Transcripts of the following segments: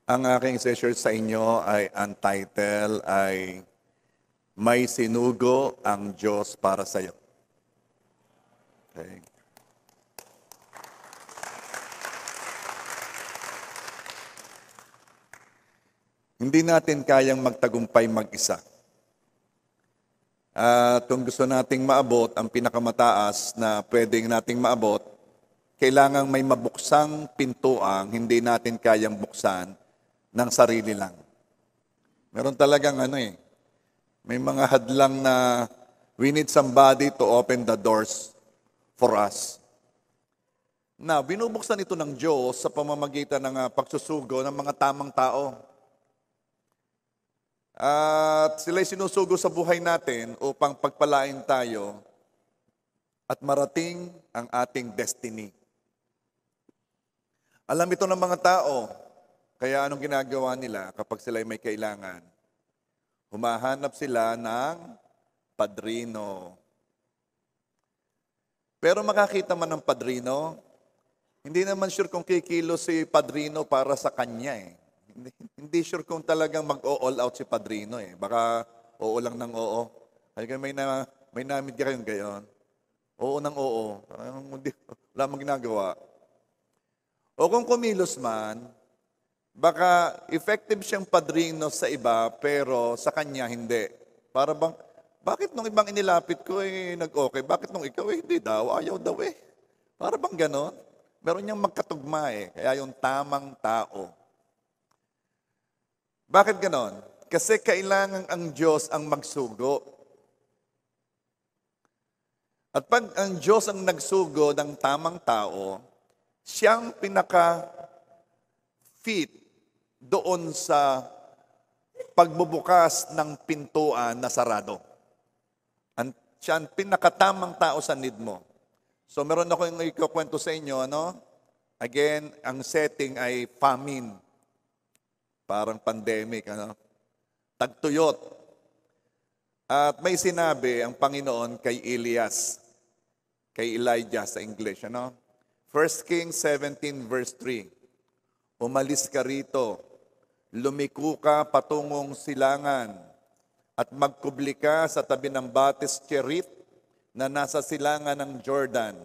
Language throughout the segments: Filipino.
Ang aking share sa inyo ay ang title ay May Sinugo ang Diyos para sa iyo. Okay. Hindi natin kayang magtagumpay mag-isa. At kung gusto nating maabot ang pinakamataas na pwedeng nating maabot, kailangang may mabuksang pintuang hindi natin kayang buksan ng sarili lang. Meron talagang may mga hadlang na we need somebody to open the doors for us. Na binubuksan ito ng Diyos sa pamamagitan ng pagsusugo ng mga tamang tao. At sila'y sinusugo sa buhay natin upang pagpalain tayo at marating ang ating destiny. Alam ito ng mga tao, kaya anong ginagawa nila kapag sila'y may kailangan? Humahanap sila ng padrino. Pero makakita man ng padrino, hindi naman sure kung kikilo si padrino para sa kanya eh. Hindi sure kung talagang mag-all out si padrino eh. Baka oo lang ng oo. Kaya may namit ka kayong gayon. Oo ng oo. Wala mong ginagawa. O kung kumilos man, baka effective siyang padrino sa iba, pero sa kanya hindi. Para bang, bakit nung ibang inilapit ko nag-okay? Bakit nung ikaw hindi daw? Ayaw daw eh. Para bang ganon? Meron niyang magkatugma eh. Kaya yung tamang tao. Bakit ganon? Kasi kailangan ang Diyos ang magsugo. At pag ang Diyos ang nagsugo ng tamang tao, siyang pinaka-fit doon sa pagbubukas ng pintuan na sarado. Siya ang pinakatamang tao sa need mo. So meron ako yung ikukwento sa inyo, Again, ang setting ay famine. Parang pandemic, Tagtuyot. At may sinabi ang Panginoon kay Elias, kay Elijah sa English, 1 Kings 17 verse 3. Umalis ka rito, lumiko ka patungong silangan, at magkubli ka sa tabi ng Batis Cherith na nasa silangan ng Jordan.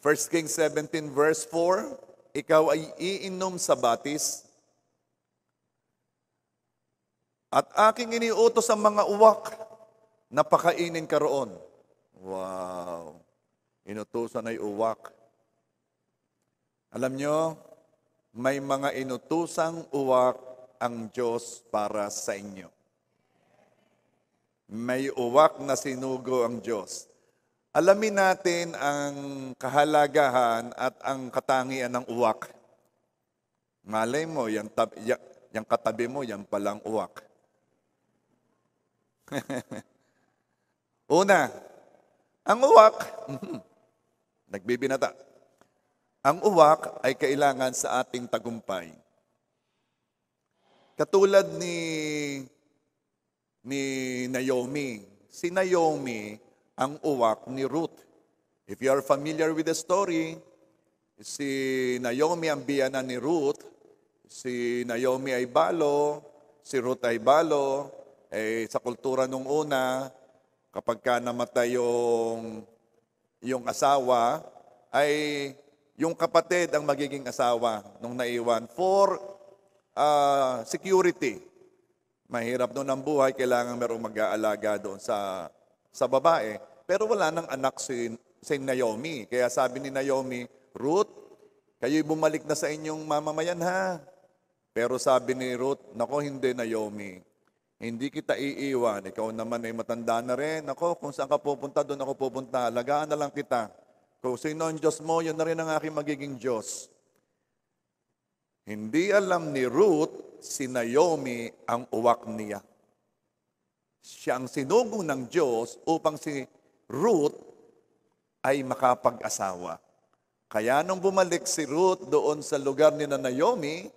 First Kings 17 verse 4, ikaw ay iinom sa batis, at aking iniutos ang mga uwak na pakainin ka roon. Wow! Inutusan ay uwak. Alam nyo, may mga inutusang uwak ang Diyos para sa inyo. May uwak na sinugo ang Diyos. Alamin natin ang kahalagahan at ang katangian ng uwak. Malay mo, yung katabi mo, yan palang uwak. Una, ang uwak, nagbibinata. Ang uwak ay kailangan sa ating tagumpay. Katulad ni Naomi. Si Naomi, ang uwak ni Ruth. If you are familiar with the story, si Naomi ang biyana ni Ruth, si Naomi ay balo, si Ruth ay balo. Sa kultura nung una, kapag ka namatay yung asawa, ay yung kapatid ang magiging asawa nung naiwan for security. Mahirap doon ang buhay, kailangan merong mag-aalaga doon sa babae. Pero wala nang anak si Naomi. Kaya sabi ni Naomi, Ruth, kayo'y bumalik na sa inyong mamamayan ha. Pero sabi ni Ruth, nako hindi Naomi. Hindi kita iiwan. Ikaw naman ay matanda na rin. Nako, kung saan ka pupunta, doon ako pupunta. Alagaan na lang kita. Kung sino ang Diyos mo, yun na rin ang aking magiging Diyos. Hindi alam ni Ruth, si Naomi ang uwak niya. Siya ang sinugo ng Diyos upang si Ruth ay makapag-asawa. Kaya nung bumalik si Ruth doon sa lugar ni Naomi,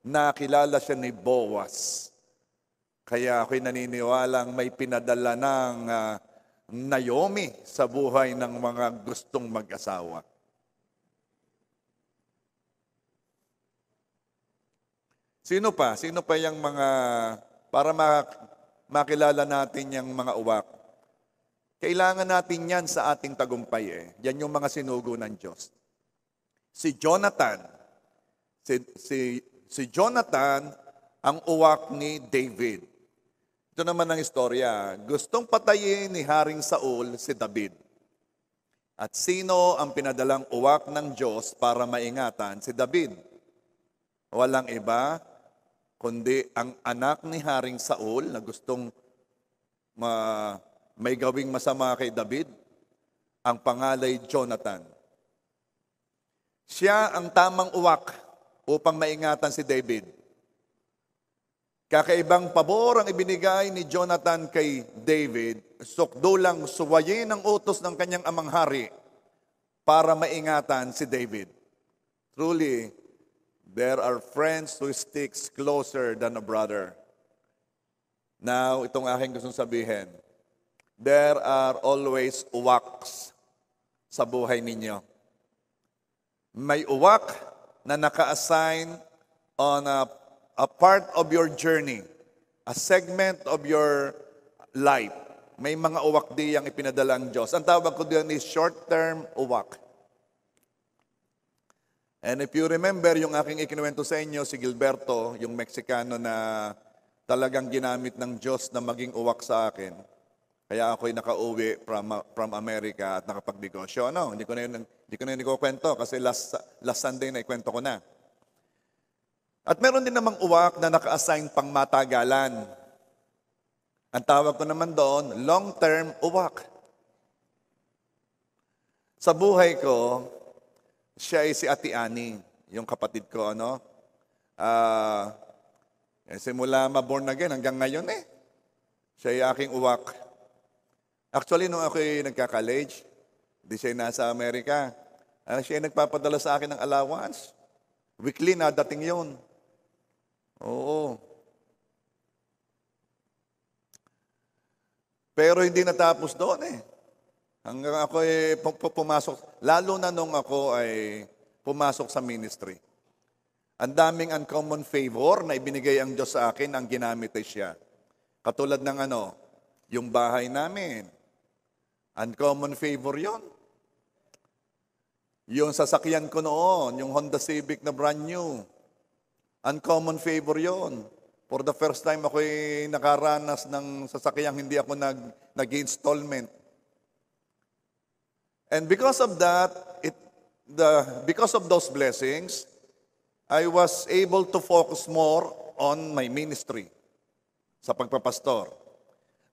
nakilala siya ni Boaz. Kaya ako'y naniniwalang may pinadala ng Naomi sa buhay ng mga gustong mag-asawa. Sino pa? Sino pa yung mga, para makilala natin yung mga uwak? Kailangan natin yan sa ating tagumpay eh. Yan yung mga sinugo ng Diyos. Si Jonathan, si Jonathan, ang uwak ni David. Ito naman ang istorya. Gustong patayin ni Haring Saul si David. At sino ang pinadalang uwak ng Diyos para maingatan? Si David. Walang iba, kundi ang anak ni Haring Saul na gustong may gawing masama kay David, ang pangalay Jonathan. Siya ang tamang uwak upang maingatan si David. Kakaibang pabor ang ibinigay ni Jonathan kay David, sukdulang suwayin ang utos ng kanyang amang hari para maingatan si David. Truly, there are friends who sticks closer than a brother. Now, itong aking gustong sabihin, there are always uwaks sa buhay ninyo. May uwak na naka-assign on a part of your journey, a segment of your life. May mga uwak di ang ipinadala ang Diyos. Ang tawag ko diyan is short-term uwak. And if you remember, yung aking ikinuwento sa inyo, si Gilberto, yung Meksikano na talagang ginamit ng Diyos na maging uwak sa akin. Kaya ako'y nakauwi from America at nakapagnegosyo. No, hindi ko na yun ikukwento kasi last Sunday na ikwento ko na. At meron din namang uwak na naka-assign pang matagalan. Ang tawag ko naman doon, long-term uwak. Sa buhay ko, siya ay si Ate Ani, yung kapatid ko, ano? Simula ma-born again hanggang ngayon eh. Siya ay aking uwak. Actually, nung ako'y nagka-college, di siya nasa Amerika, siya ay nagpapadala sa akin ng allowance. Weekly na dating yun. Oo. Pero hindi natapos doon eh. Hanggang ako ay pumasok, lalo na nung ako ay pumasok sa ministry. Ang daming uncommon favor na ibinigay ang Diyos sa akin, ang ginamit ay siya. Katulad ng yung bahay namin. Uncommon favor yon. Yung sasakyan ko noon, yung Honda Civic na brand new. Uncommon favor yon. For the first time ako'y nakaranas ng sasakyang hindi ako nag-installment. And because of that, because of those blessings, I was able to focus more on my ministry sa pagpapastor.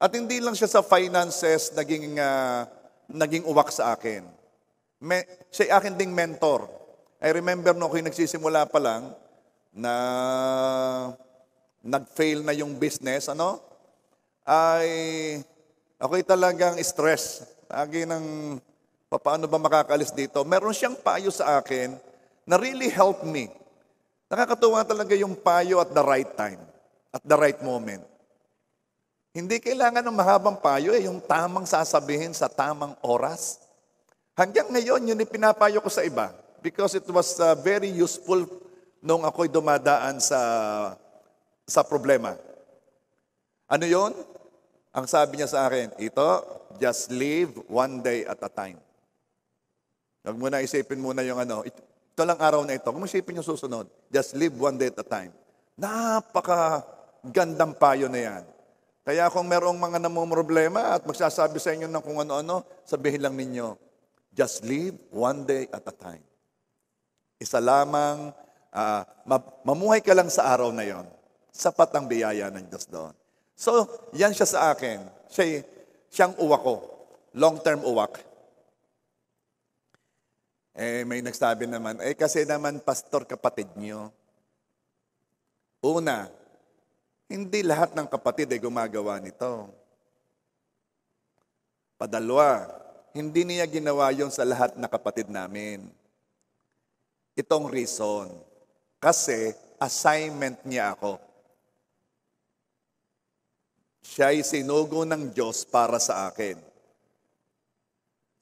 At hindi lang siya sa finances naging uwak sa akin. Siya akin ding mentor. I remember no ako'y nagsisimula pa lang na nag-fail na yung business, ako'y talagang stress. Lagi ng paano ba makakalis dito? Meron siyang payo sa akin na really helped me. Nakakatuwa talaga yung payo at the right time, at the right moment. Hindi kailangan ng mahabang payo yung tamang sasabihin sa tamang oras. Hanggang ngayon, yun yung pinapayo ko sa iba because it was very useful nung ako'y dumadaan sa problema. Ano yun? Ang sabi niya sa akin, ito, just live one day at a time. Huwag mo na isipin muna yung ito lang araw na ito. Kung isipin yung susunod, just live one day at a time. Napaka-gandang payo na yan. Kaya kung merong mga namumroblema at magsasabi sa inyo ng kung ano-ano, sabihin lang ninyo, just live one day at a time. Isa lamang, mamuhay ka lang sa araw na yon. Sapat ang biyaya ng Diyos doon. So, yan siya sa akin. Siyang uwak ko. Long-term uwak. May nagsabi naman, kasi naman pastor kapatid niyo. Una, hindi lahat ng kapatid ay gumagawa nito. Padalwa, hindi niya ginawa yon sa lahat na kapatid namin. Itong reason, kasi assignment niya ako. Siya ay sinugo ng Diyos para sa akin.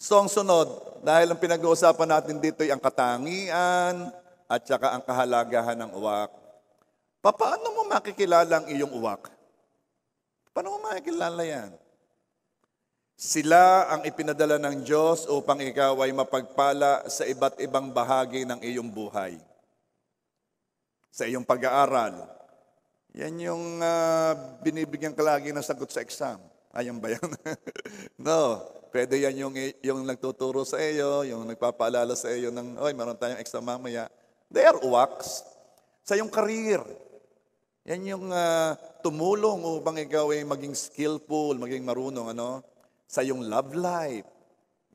So ang sunod, dahil ang pinag-uusapan natin dito ay ang katangian at saka ang kahalagahan ng uwak. Paano mo makikilala ang iyong uwak? Paano mo makikilala yan? Sila ang ipinadala ng Diyos upang ikaw ay mapagpala sa iba't ibang bahagi ng iyong buhay. Sa iyong pag-aaral. Yan yung binibigyan ka lagi ng sagot sa exam. Ayan ba yan? No. Pwede yan yung nagtuturo sa iyo, yung nagpapaalala sa iyo ng, oy, meron tayong exam mamaya. They are uwaks. Sa iyong career. Yan yung tumulong upang ikaw ay maging skillful, maging marunong, sa iyong love life.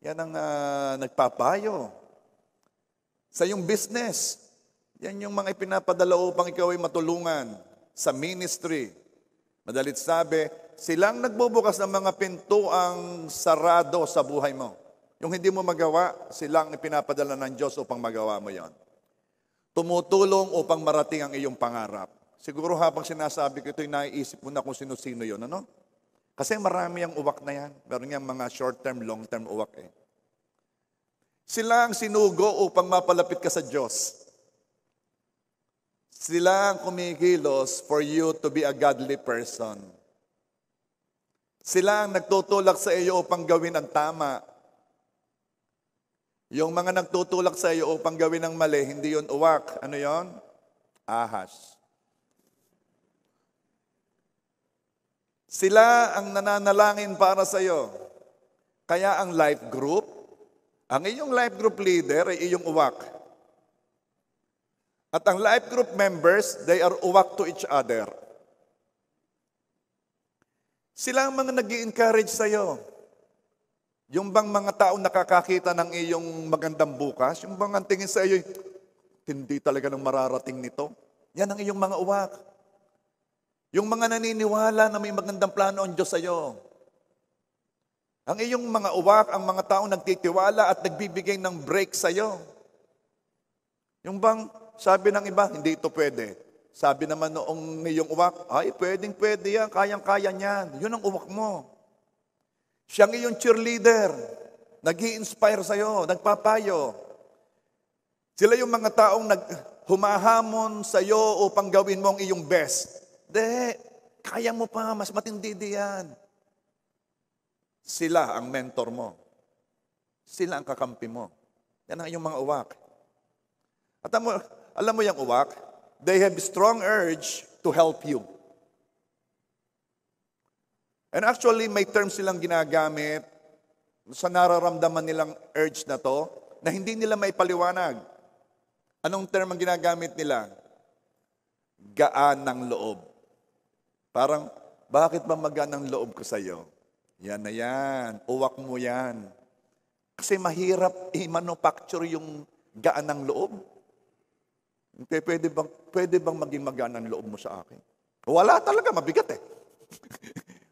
Yan ang nagpapayo. Sa iyong business. Yan yung mga ipinapadala upang ikaw ay matulungan. Sa ministry. Madalit sabi, silang nagbubukas ng mga pintuang sarado sa buhay mo. Yung hindi mo magawa, silang ipinapadala ng Diyos upang magawa mo yon. Tumutulong upang marating ang iyong pangarap. Siguro habang sinasabi ko ito'y naiisip mo na kung sino-sino yun, Kasi marami ang uwak na yan. Meron nga mga short-term, long-term uwak eh. Sila ang sinugo upang mapalapit ka sa Diyos. Sila ang kumikilos for you to be a godly person. Sila ang nagtutulak sa iyo upang gawin ang tama. Yung mga nagtutulak sa iyo upang gawin ang mali, hindi yun uwak. Ano yun? Ahas. Sila ang nananalangin para sa iyo. Kaya ang life group, ang iyong life group leader ay iyong uwak. At ang life group members, they are uwak to each other. Sila ang mga nag-i-encourage sa iyo. Yung bang mga taong nakakakita ng iyong magandang bukas, yung bang ang tingin sa iyo, hindi talaga ng mararating nito. Yan ang iyong mga uwak. Yung mga naniniwala na may magandang plano ang Diyos sa iyo. Ang iyong mga uwak, ang mga taong nagtitiwala at nagbibigay ng break sa iyo. Yung bang sabi ng iba, hindi ito pwede. Sabi naman noong iyong uwak, ay pwedeng-pwede yan, kayang-kaya niyan. Yun ang uwak mo. Siyang iyong cheerleader, nag-i-inspire sa iyo, nagpapayo. Sila yung mga taong humahamon sa iyo upang gawin mo ang iyong best. Kaya mo pa, mas matindi yan. Sila ang mentor mo. Sila ang kakampi mo. Yan ang iyong mga uwak. At alam mo yung uwak, they have strong urge to help you. And actually, may term silang ginagamit sa nararamdaman nilang urge na to, na hindi nila maipaliwanag. Anong term ang ginagamit nila? Gaan ng loob. Parang, bakit ba magaan ang loob ko sa iyo? Yan na yan. Uwak mo yan. Kasi mahirap i-manufacture yung gaan ng loob. Pwede bang maging magaan ang loob mo sa akin? Wala talaga, mabigat eh.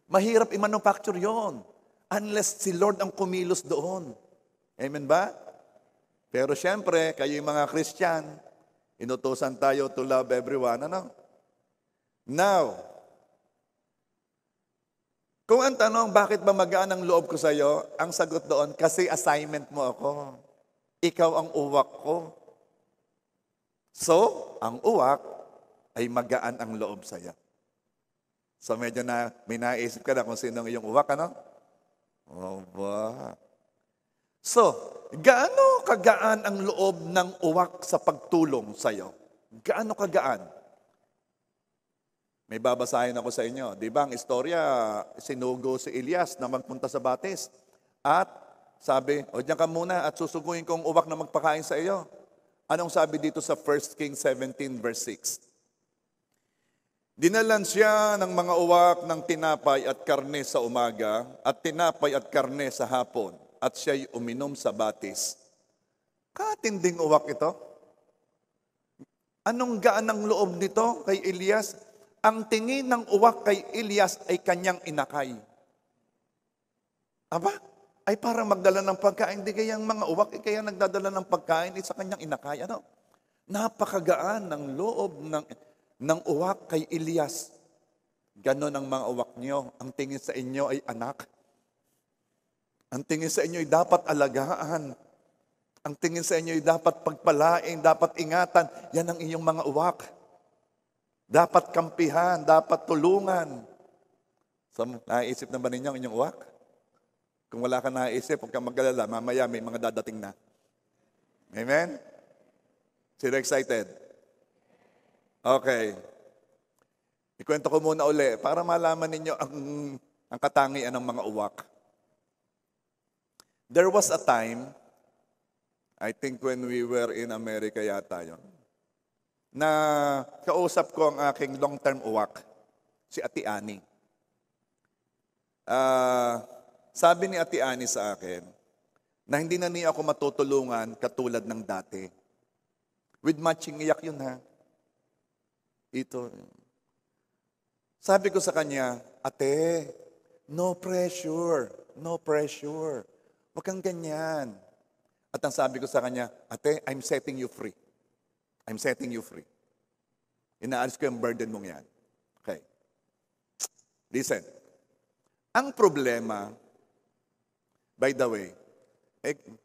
Mahirap i-manufacture yon unless si Lord ang kumilos doon. Amen ba? Pero syempre, kayo yung mga Christian, inutusan tayo to love everyone. Now, kung ang tanong, bakit ba magaan ang loob ko sa iyo? Ang sagot doon, kasi assignment mo ako. Ikaw ang uwak ko. So, ang uwak ay magaan ang loob sa iyo. So, medyo may naisip ka na kung sino ang iyong uwak, Oh, ba? So, gaano kagaan ang loob ng uwak sa pagtulong sa iyo? Gaano kagaan? May babasahin ako sa inyo. Di ba ang istorya, sinugo si Elias na magpunta sa batis. At sabi, o diyan ka muna at susuguin kong uwak na magpakain sa iyo. Anong sabi dito sa 1 Kings 17 verse 6? Dinalan siya ng mga uwak ng tinapay at karne sa umaga at tinapay at karne sa hapon at siya'y uminom sa batis. Katinding uwak ito. Anong gaan ng loob nito kay Elias? Ang tingin ng uwak kay Elias ay kanyang inakay. Aba, ay parang magdala ng pagkain. Di kayang mga uwak, kaya nagdadala ng pagkain sa kanyang inakay. Napakagaan ng loob ng uwak kay Elias. Ganon ang mga uwak niyo. Ang tingin sa inyo ay anak. Ang tingin sa inyo ay dapat alagaan. Ang tingin sa inyo ay dapat pagpalain, dapat ingatan. Yan ang iyong mga uwak. Dapat kampihan, dapat tulungan. So, naisip na ba ninyo ang inyong uwak? Kung wala ka naisip, huwag kang mag-alala, mamaya may mga dadating na. Amen? Sino excited? Okay. Ikwento ko muna uli para malaman ninyo ang katangian ng mga uwak. There was a time, I think when we were in America yata yun, na kausap ko ang aking long-term uwak, si Ate Ani. Sabi ni Ate Ani sa akin, na hindi na niya ako matutulungan katulad ng dati. With matching iyak yun ha. Ito. Sabi ko sa kanya, Ate, no pressure, no pressure. Huwag kang ganyan. At ang sabi ko sa kanya, Ate, I'm setting you free. I'm setting you free. Inaalis ko yung burden mong yan. Okay. Listen. Ang problema, by the way,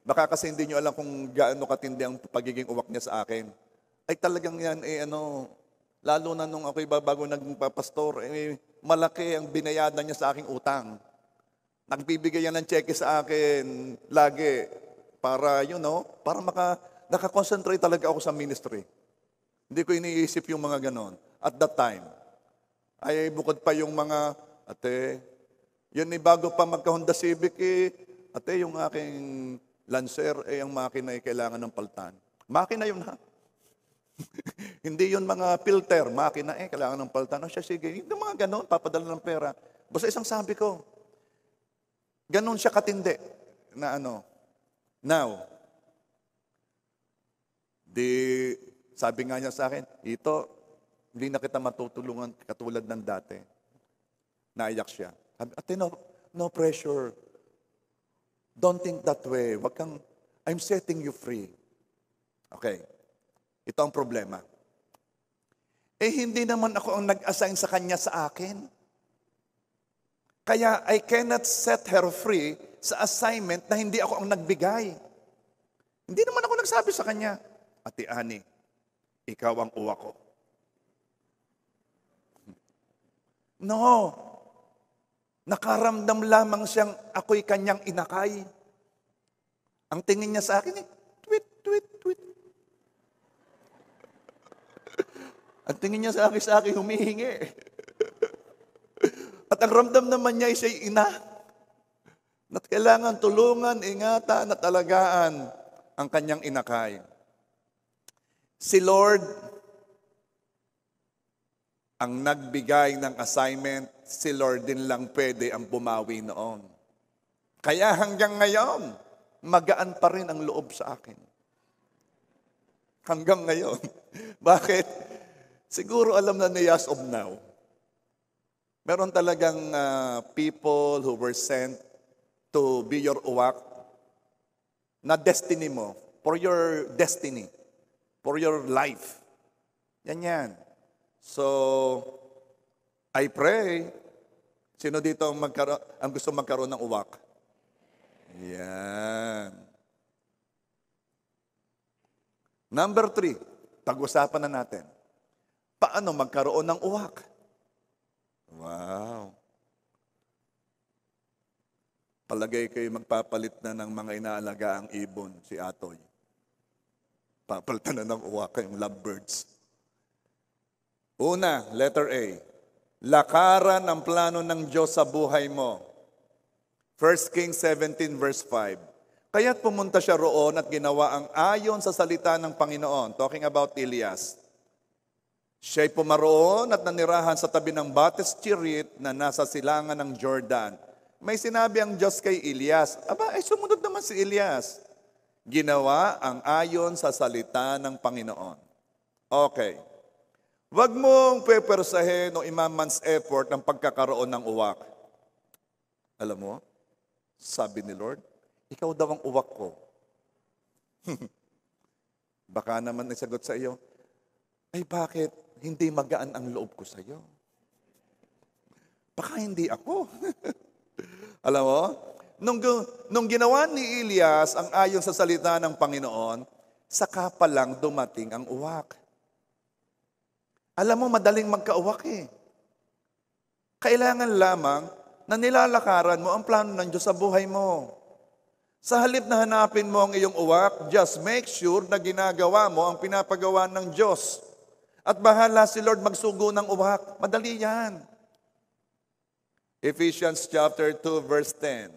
baka kasi hindi nyo alam kung gaano katindi ang pagiging uwak niya sa akin. Ay talagang yan, lalo na nung ako'y bago nagpapastor, malaki ang binayadan niya sa aking utang. Nagbibigay yan ng cheque sa akin lagi para, para nakakonsentrate talaga ako sa ministry. Hindi ko iniisip yung mga ganon. At that time, ay bukod pa yung mga, Ate, yun bago pa magka-Honda Civic, Ate, yung aking Lancer, ang makina ay kailangan ng paltan. Makina yun ha. Hindi yun mga filter, makina kailangan ng paltan. O siya, sige, yung mga ganon, papadala ng pera. Basta isang sabi ko, ganon siya katindi na Now, sabi nga niya sa akin, hindi na kita matutulungan katulad ng dati. Naiyak siya. Sabi, Ate, no pressure. Don't think that way. I'm setting you free. Okay. Ito ang problema. Hindi naman ako ang nag-assign sa kanya sa akin. Kaya I cannot set her free sa assignment na hindi ako ang nagbigay. Hindi naman ako nagsabi sa kanya, Ate Ani, ikaw ang uwak ko. No. Nakaramdam lamang siyang ako'y kanyang inakay. Ang tingin niya sa akin, tweet, tweet, tweet. Ang tingin niya sa akin, humihingi. At ang ramdam naman niya ay siya'y ina. At kailangan tulungan, ingatan, at alagaan ang kanyang inakay. Si Lord, ang nagbigay ng assignment, si Lord din lang pwede ang bumawi noon. Kaya hanggang ngayon, magaan pa rin ang loob sa akin. Hanggang ngayon. Bakit? Siguro alam na niya as of now. Meron talagang people who were sent to be your uwak na destiny mo, for your destiny, for your life. Yan. So, I pray, sino dito ang gusto magkaroon ng uwak? Yan. Number 3, pag-usapan na natin. Paano magkaroon ng uwak? Wow. Palagay kayo magpapalit na ng mga inaalaga ang ibon, si Atoy. Papalitan na ng uwak yung lovebirds. Una, letter A. Lakaran ang plano ng Diyos sa buhay mo. 1 Kings 17 verse 5. Kaya't pumunta siya roon at ginawa ang ayon sa salita ng Panginoon. Talking about Elias. Siya'y pumaroon at nanirahan sa tabi ng Bates Chirit na nasa silangan ng Jordan. May sinabi ang Diyos kay Elias. Sumunod naman si Elias. Ginawa ang ayon sa salita ng Panginoon. Okay. Huwag mong pepersahin o imamans effort ng pagkakaroon ng uwak. Alam mo, sabi ni Lord, ikaw daw ang uwak ko. Baka naman nasagot sa iyo, ay bakit hindi magaan ang loob ko sa iyo? Baka hindi ako. Alam mo, nung ginawa ni Elias ang ayon sa salita ng Panginoon, saka pa lang dumating ang uwak. Alam mo, madaling magkauwak eh. Kailangan lamang na nilalakaran mo ang plano ng Diyos sa buhay mo. Sa halip na hanapin mo ang iyong uwak, just make sure na ginagawa mo ang pinapagawa ng Diyos. At bahala si Lord magsugo ng uwak. Madali yan. Ephesians chapter 2 verse 10.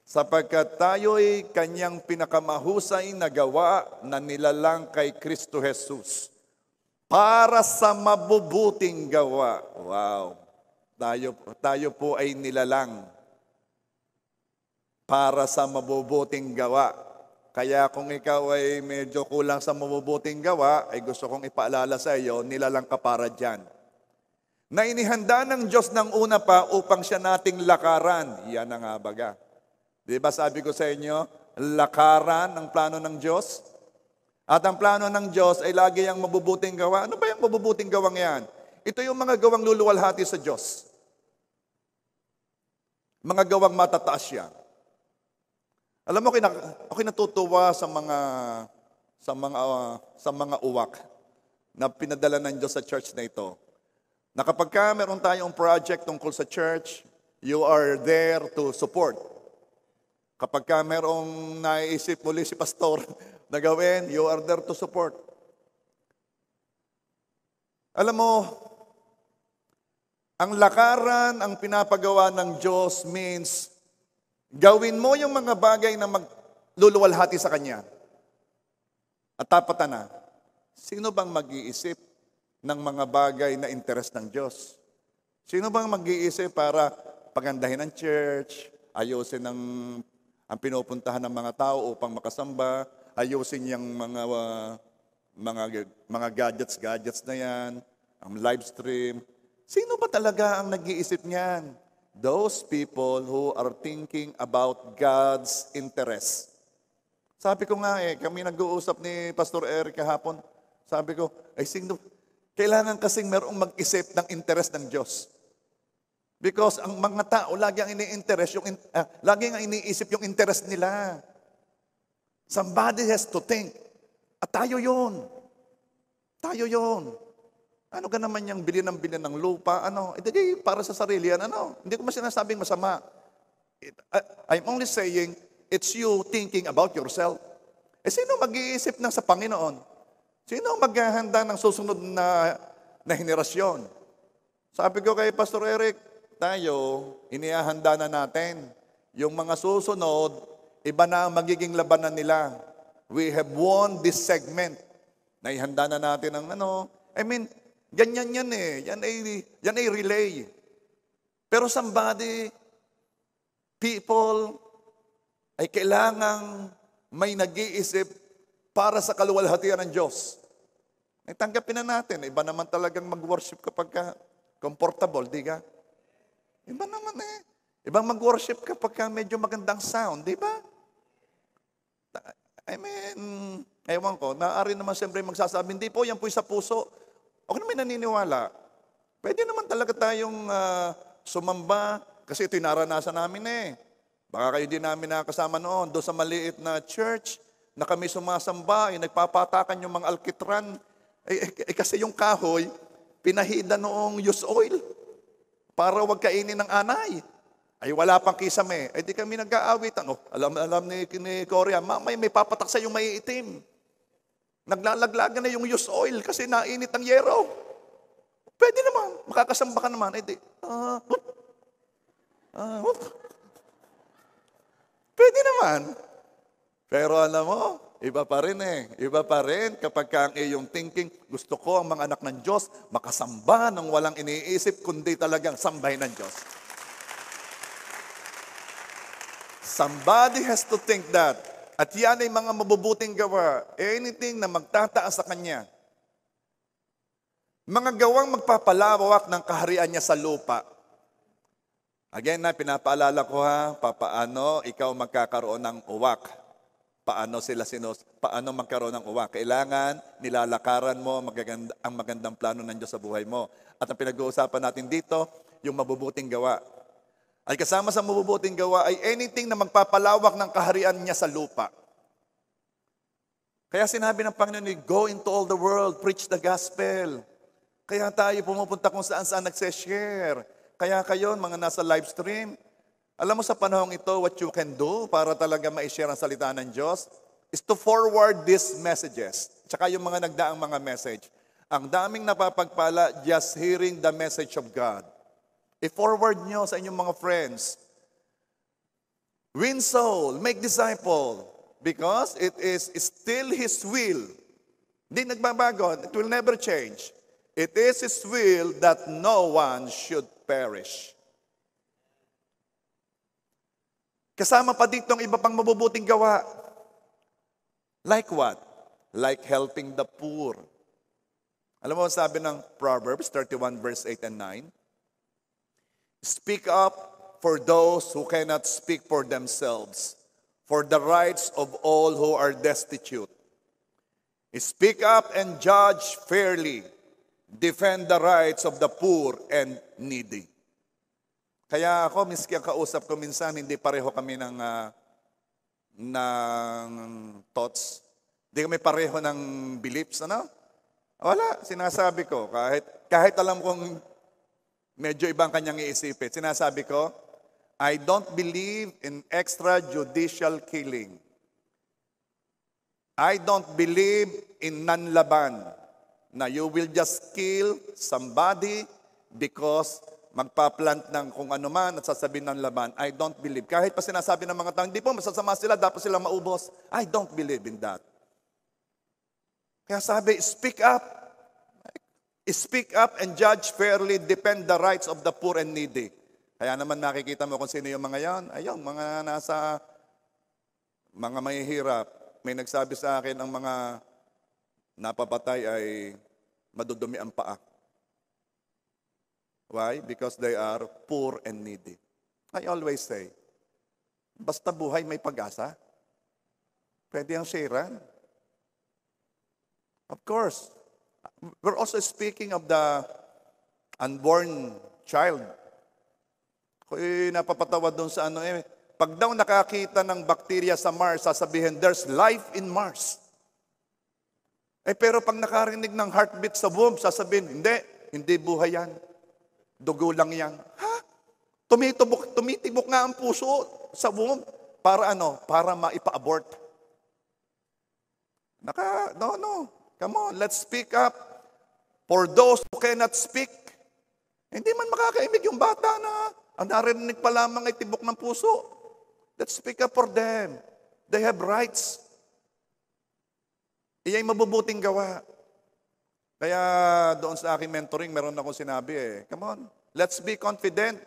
Sapagkat tayo'y kanyang pinakamahusay na gawa na nilalang kay Kristo Jesus para sa mabubuting gawa. Wow! Tayo po ay nilalang para sa mabubuting gawa. Kaya kung ikaw ay medyo kulang sa mabubuting gawa, ay gusto kong ipaalala sa iyo, nilalang ka para dyan. Na inihanda ng Diyos ng una pa upang siya nating lakaran. Yan ang habaga. Di ba sabi ko sa inyo, lakaran ang plano ng Diyos? At ang plano ng Diyos ay lagi ang mabubuting gawa. Ano ba yung mabubuting gawang yan? Ito yung mga gawang luluwalhati sa Diyos. Mga gawang matataas siya. Alam mo, ako'y natutuwa sa mga uwak na pinadala ng Diyos sa church na ito. Na kapag meron tayong project tungkol sa church, you are there to support. Kapag merong naiisip muli si pastor na gawin, you are there to support. Alam mo, ang lakaran, ang pinapagawa ng Diyos means gawin mo yung mga bagay na magluluwalhati sa Kanya. At tapatan na, sino bang mag-iisip ng mga bagay na interes ng Diyos? Sino bang mag-iisip para pagandahin ang church, ayusin ang pinupuntahan ng mga tao upang makasamba, ayusin yung mga gadgets na yan, ang live stream. Sino ba talaga ang nag-iisip niyan? Those people who are thinking about God's interest. Sabi ko nga kami nag-uusap ni Pastor Eric kahapon. Sabi ko, kailangan kasing merong mag-isip ng interest ng Diyos. Because ang mga tao, lagi ang iniisip yung interest nila. Somebody has to think. At tayo yun. Tayo yun. Ano ka naman yung bilhin ng lupa? Hindi para sa sarili yan. Hindi ko sinasabing masama. I'm only saying, it's you thinking about yourself. Sino mag-iisip ng sa Panginoon? Sino maghahanda ng susunod na henerasyon? Sabi ko kay Pastor Eric, tayo, inihahanda na natin. Yung mga susunod, iba na ang magiging labanan nila. We have won this segment. Naihanda na natin ang ganyan yan eh. Yan ay relay. Pero people, ay kailangang may nag-iisip para sa kaluwalhatian ng Diyos. Tanggapin na natin. Iba naman talagang mag-worship kapag comfortable, di ka? Iba naman Ibang mag-worship kapag medyo magandang sound, di ba? Ewan ko, maaari naman siyempre magsasabi, hindi po, yan po sa puso. Ako naman naniniwala. Pwede naman talaga tayong sumamba kasi ito'y naranasan namin Baka kayo din namin nakasama noon doon sa maliit na church na kami sumasamba, nagpapatakan yung mga alkitran. Kasi yung kahoy, pinahida noong use oil para wag kainin ng anay. Ay wala pang kisame. Di kami nag-aawit. Alam ni Korea, may papatak sa yung may itim. Naglalaglagan na yung use oil kasi nainit ang yero. Pwede naman. Makakasamba ka naman. Pwede naman. Pero alam mo, iba pa rin Iba pa rin kapag ang iyong thinking, gusto ko ang mga anak ng Diyos makasamba ng walang iniisip, kundi talagang sambahin ng Diyos. Somebody has to think that. At yan ay mga mabubuting gawa. Anything na magtataas sa Kanya. Mga gawang magpapalawak ng kaharian niya sa lupa. Again pinapaalala ko paano ikaw magkakaroon ng uwak. Paano magkaroon ng uwak? Kailangan nilalakaran mo ang magandang plano ng Diyos sa buhay mo. At ang pinag-uusapan natin dito, yung mabubuting gawa. Ay kasama sa mabubuting gawa ay anything na magpapalawak ng kaharian niya sa lupa. Kaya sinabi ng Panginoon, go into all the world, preach the gospel. Kaya tayo pumupunta kung saan-saan nagse-share. Kaya kayo, mga nasa live stream, alam mo sa panahong ito, what you can do para talaga ma-share ang salita ng Diyos is to forward these messages. Tsaka yung mga nagdaang mga message. Ang daming napapagpala just hearing the message of God. I-forward nyo sa inyong mga friends. Win soul, make disciple. Because it is still His will. Hindi nagbabago. It will never change. It is His will that no one should perish. Kasama pa dito ang iba pang mabubuting gawa. Like what? Like helping the poor. Alam mo, sabi ng Proverbs 31 verse 8 and 9, speak up for those who cannot speak for themselves, for the rights of all who are destitute. Speak up and judge fairly. Defend the rights of the poor and needy. Kaya ako, miski ang kausap ko minsan, hindi pareho kami ng thoughts. Hindi kami pareho ng beliefs, ano? Wala, sinasabi ko. Kahit alam kong medyo ibang kanyang iisipin, sinasabi ko, I don't believe in extrajudicial killing. I don't believe in nanlaban, na you will just kill somebody because magpa-plant ng kung ano man at sasabihin ng laban. I don't believe. Kahit pa sinasabi ng mga tao, hindi po, masasama sila, dapat sila maubos. I don't believe in that. Kaya sabi, speak up. Speak up and judge fairly, defend the rights of the poor and needy. Kaya naman nakikita mo kung sino yung mga yan. Ayun, mga nasa, mga mahihirap. May nagsabi sa akin, ang mga napapatay ay madudumi ang paa. Why? Because they are poor and needy. I always say, basta buhay may pag-asa, pwede ang sharean. Of course, we're also speaking of the unborn child. Ako'y napapatawa doon sa pag daw nakakita ng bakterya sa Mars, sasabihin, there's life in Mars. Pero pag nakarinig ng heartbeat sa womb, sasabihin, hindi buhay yan. Dugo lang yan. Ha? Tumitibok nga ang puso sa womb. Para ano? Para maipa-abort. No. Come on, let's speak up. For those who cannot speak, hindi man makakaimig yung bata na ang narinig pa lamang ay tibok ng puso. Let's speak up for them. They have rights. Iya'y mabubuting gawa. Kaya doon sa aking mentoring, meron akong sinabi come on, let's be confident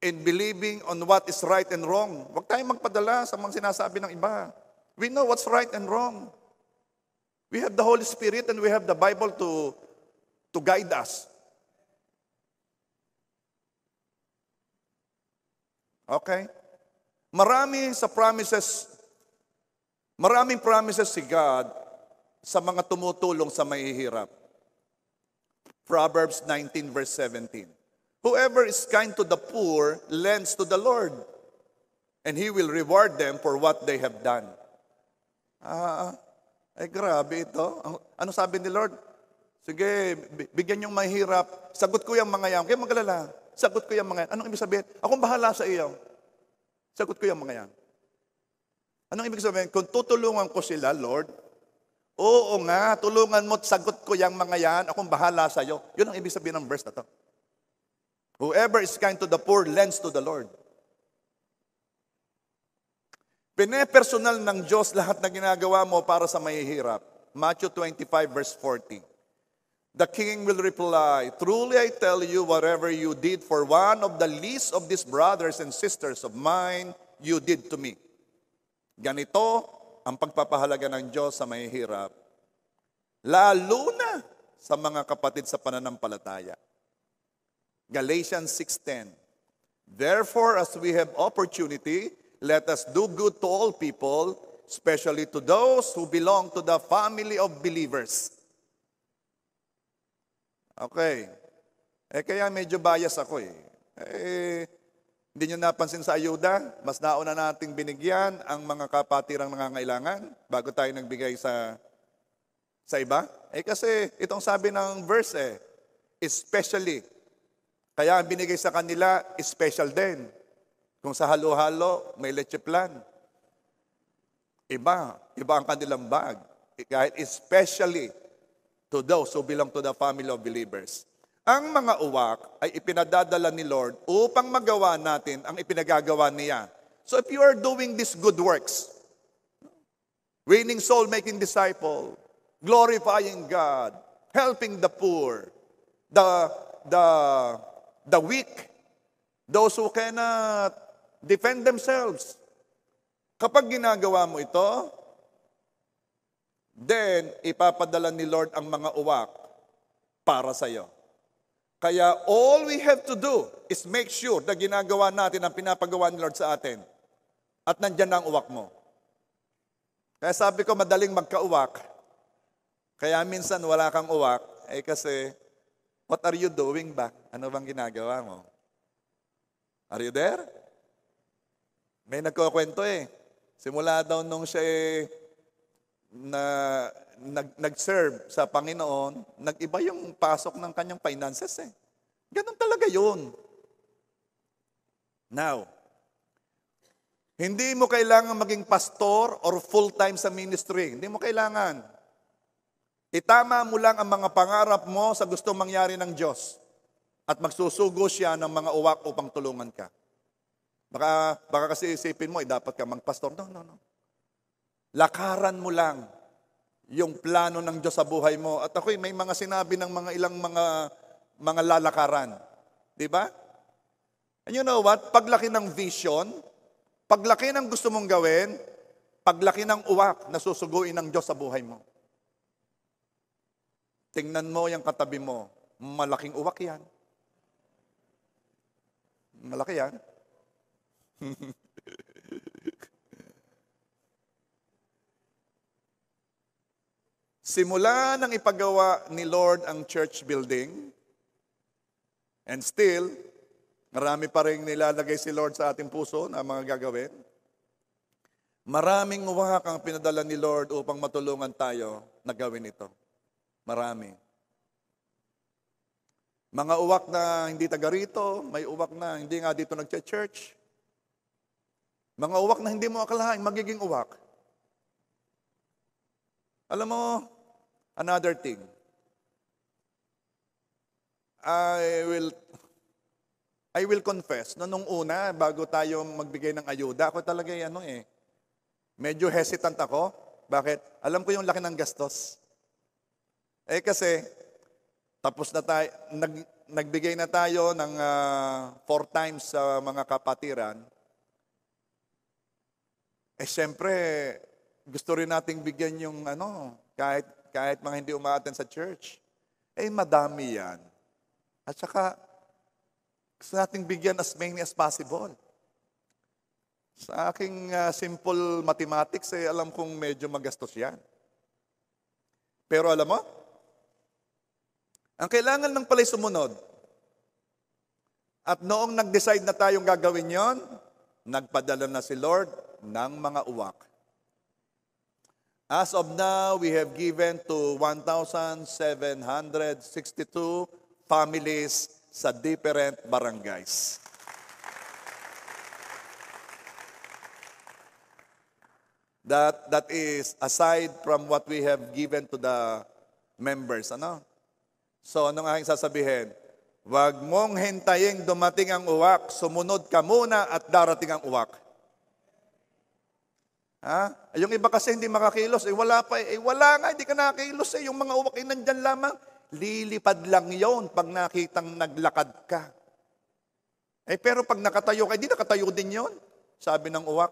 in believing on what is right and wrong. Huwag tayong magpadala sa mga sinasabi ng iba. We know what's right and wrong. We have the Holy Spirit and we have the Bible to guide us. Okay? Maraming promises si God sa mga tumutulong sa mahihirap. Proverbs 19 verse 17. Whoever is kind to the poor lends to the Lord, and He will reward them for what they have done. Grabe ito. Ano sabi ni Lord? Sige, bigyan yung mahirap. Sagot ko yung mga yan. Kaya magalala. Sagot ko yung mga yan. Anong ibig sabihin? Akong bahala sa iyo. Sagot ko yung mga yan. Anong ibig sabihin? Kung tutulungan ko sila, Lord, oo nga, tulungan mo at sagot ko yung mga yan. Akong bahala sa iyo. Yun ang ibig sabihin ng verse na to. Whoever is kind to the poor lends to the Lord. Pinepersonal ng Diyos lahat na ginagawa mo para sa mahihirap. Matthew 25 verse 40. The king will reply, truly I tell you, whatever you did for one of the least of these brothers and sisters of mine, you did to me. Ganito ang pagpapahalaga ng Diyos sa mahihirap, lalo na sa mga kapatid sa pananampalataya. Galatians 6:10. Therefore, as we have opportunity, let us do good to all people, especially to those who belong to the family of believers. Okay. Kaya medyo bias ako hindi nyo napansin sa ayuda, mas nauna nating binigyan ang mga kapatirang nangangailangan bago tayo nagbigay sa Sa iba? Kasi itong sabi ng verse especially. Kaya ang binigay sa kanila, special din. Kung sa halo-halo, may leche plan. Iba ang kanilang bag. Kahit especially to those who belong to the family of believers. Ang mga uwak ay ipinadadala ni Lord upang magawa natin ang ipinagagawa niya. So if you are doing these good works, winning soul, making disciple, glorifying God, helping the poor, the weak, those who cannot defend themselves. Kapag ginagawa mo ito, then ipapadala ni Lord ang mga uwak para sa iyo. Kaya all we have to do is make sure na ginagawa natin ang pinapagawa ni Lord sa atin. At nandyan na ang uwak mo. Kaya sabi ko, madaling magka-uwak. Kaya minsan wala kang uwak, kasi, what are you doing ba? Ano bang ginagawa mo? Are you there? May nagkukwento Simula daw nung siya nag-serve sa Panginoon, nag-iba yung pasok ng kanyang finances Ganon talaga yun. Now, hindi mo kailangan maging pastor or full-time sa ministry. Hindi mo kailangan. Itama mo lang ang mga pangarap mo sa gustong mangyari ng Diyos at magsusugo siya ng mga uwak upang tulungan ka. Baka kasi isipin mo, dapat ka magpastor. No. Lakaran mo lang yung plano ng Diyos sa buhay mo. At ako'y may mga sinabi ng ilang mga lalakaran. Di ba? And you know what? Paglaki ng vision, paglaki ng gusto mong gawin, paglaki ng uwak na susuguin ng Diyos sa buhay mo. Tingnan mo yung katabi mo. Malaking uwak yan. Malaki yan. Simula nang ipagawa ni Lord ang church building, and still, marami pa rin nilalagay si Lord sa ating puso na mga gagawin. Maraming uwak ang pinadala ni Lord upang matulungan tayo na gawin ito. Marami. Mga uwak na hindi taga rito, may uwak na hindi nga dito nag-church. Mga uwak na hindi mo akalain, magiging uwak. Alam mo, another thing. I will confess, nung una, bago tayo magbigay ng ayuda, ako talaga medyo hesitant ako. Bakit? Alam ko yung laki ng gastos. Kasi, tapos na tayo, nagbigay na tayo ng 4 times sa mga kapatiran. Siyempre, gusto rin nating bigyan yung kahit mga hindi umaattend sa church. Madami yan. At saka, gusto nating bigyan as many as possible. Sa aking simple mathematics, alam kong medyo magastos yan. Pero alam mo, ang kailangan lang pala'y sumunod. At noong nag-decide na tayong gagawin yon, nagpadala na si Lord ng mga uwak. As of now, we have given to 1,762 families sa different barangays. That is aside from what we have given to the members. So, anong aking sasabihin? Huwag mong hintayin dumating ang uwak, sumunod ka muna at darating ang uwak. Yung iba kasi hindi makakilos, wala pa, wala nga, hindi ka nakakilos, yung mga uwak nandyan lamang, lilipad lang yon pag nakitang naglakad ka. Pero pag nakatayo ka, hindi nakatayo din yon. Sabi ng uwak,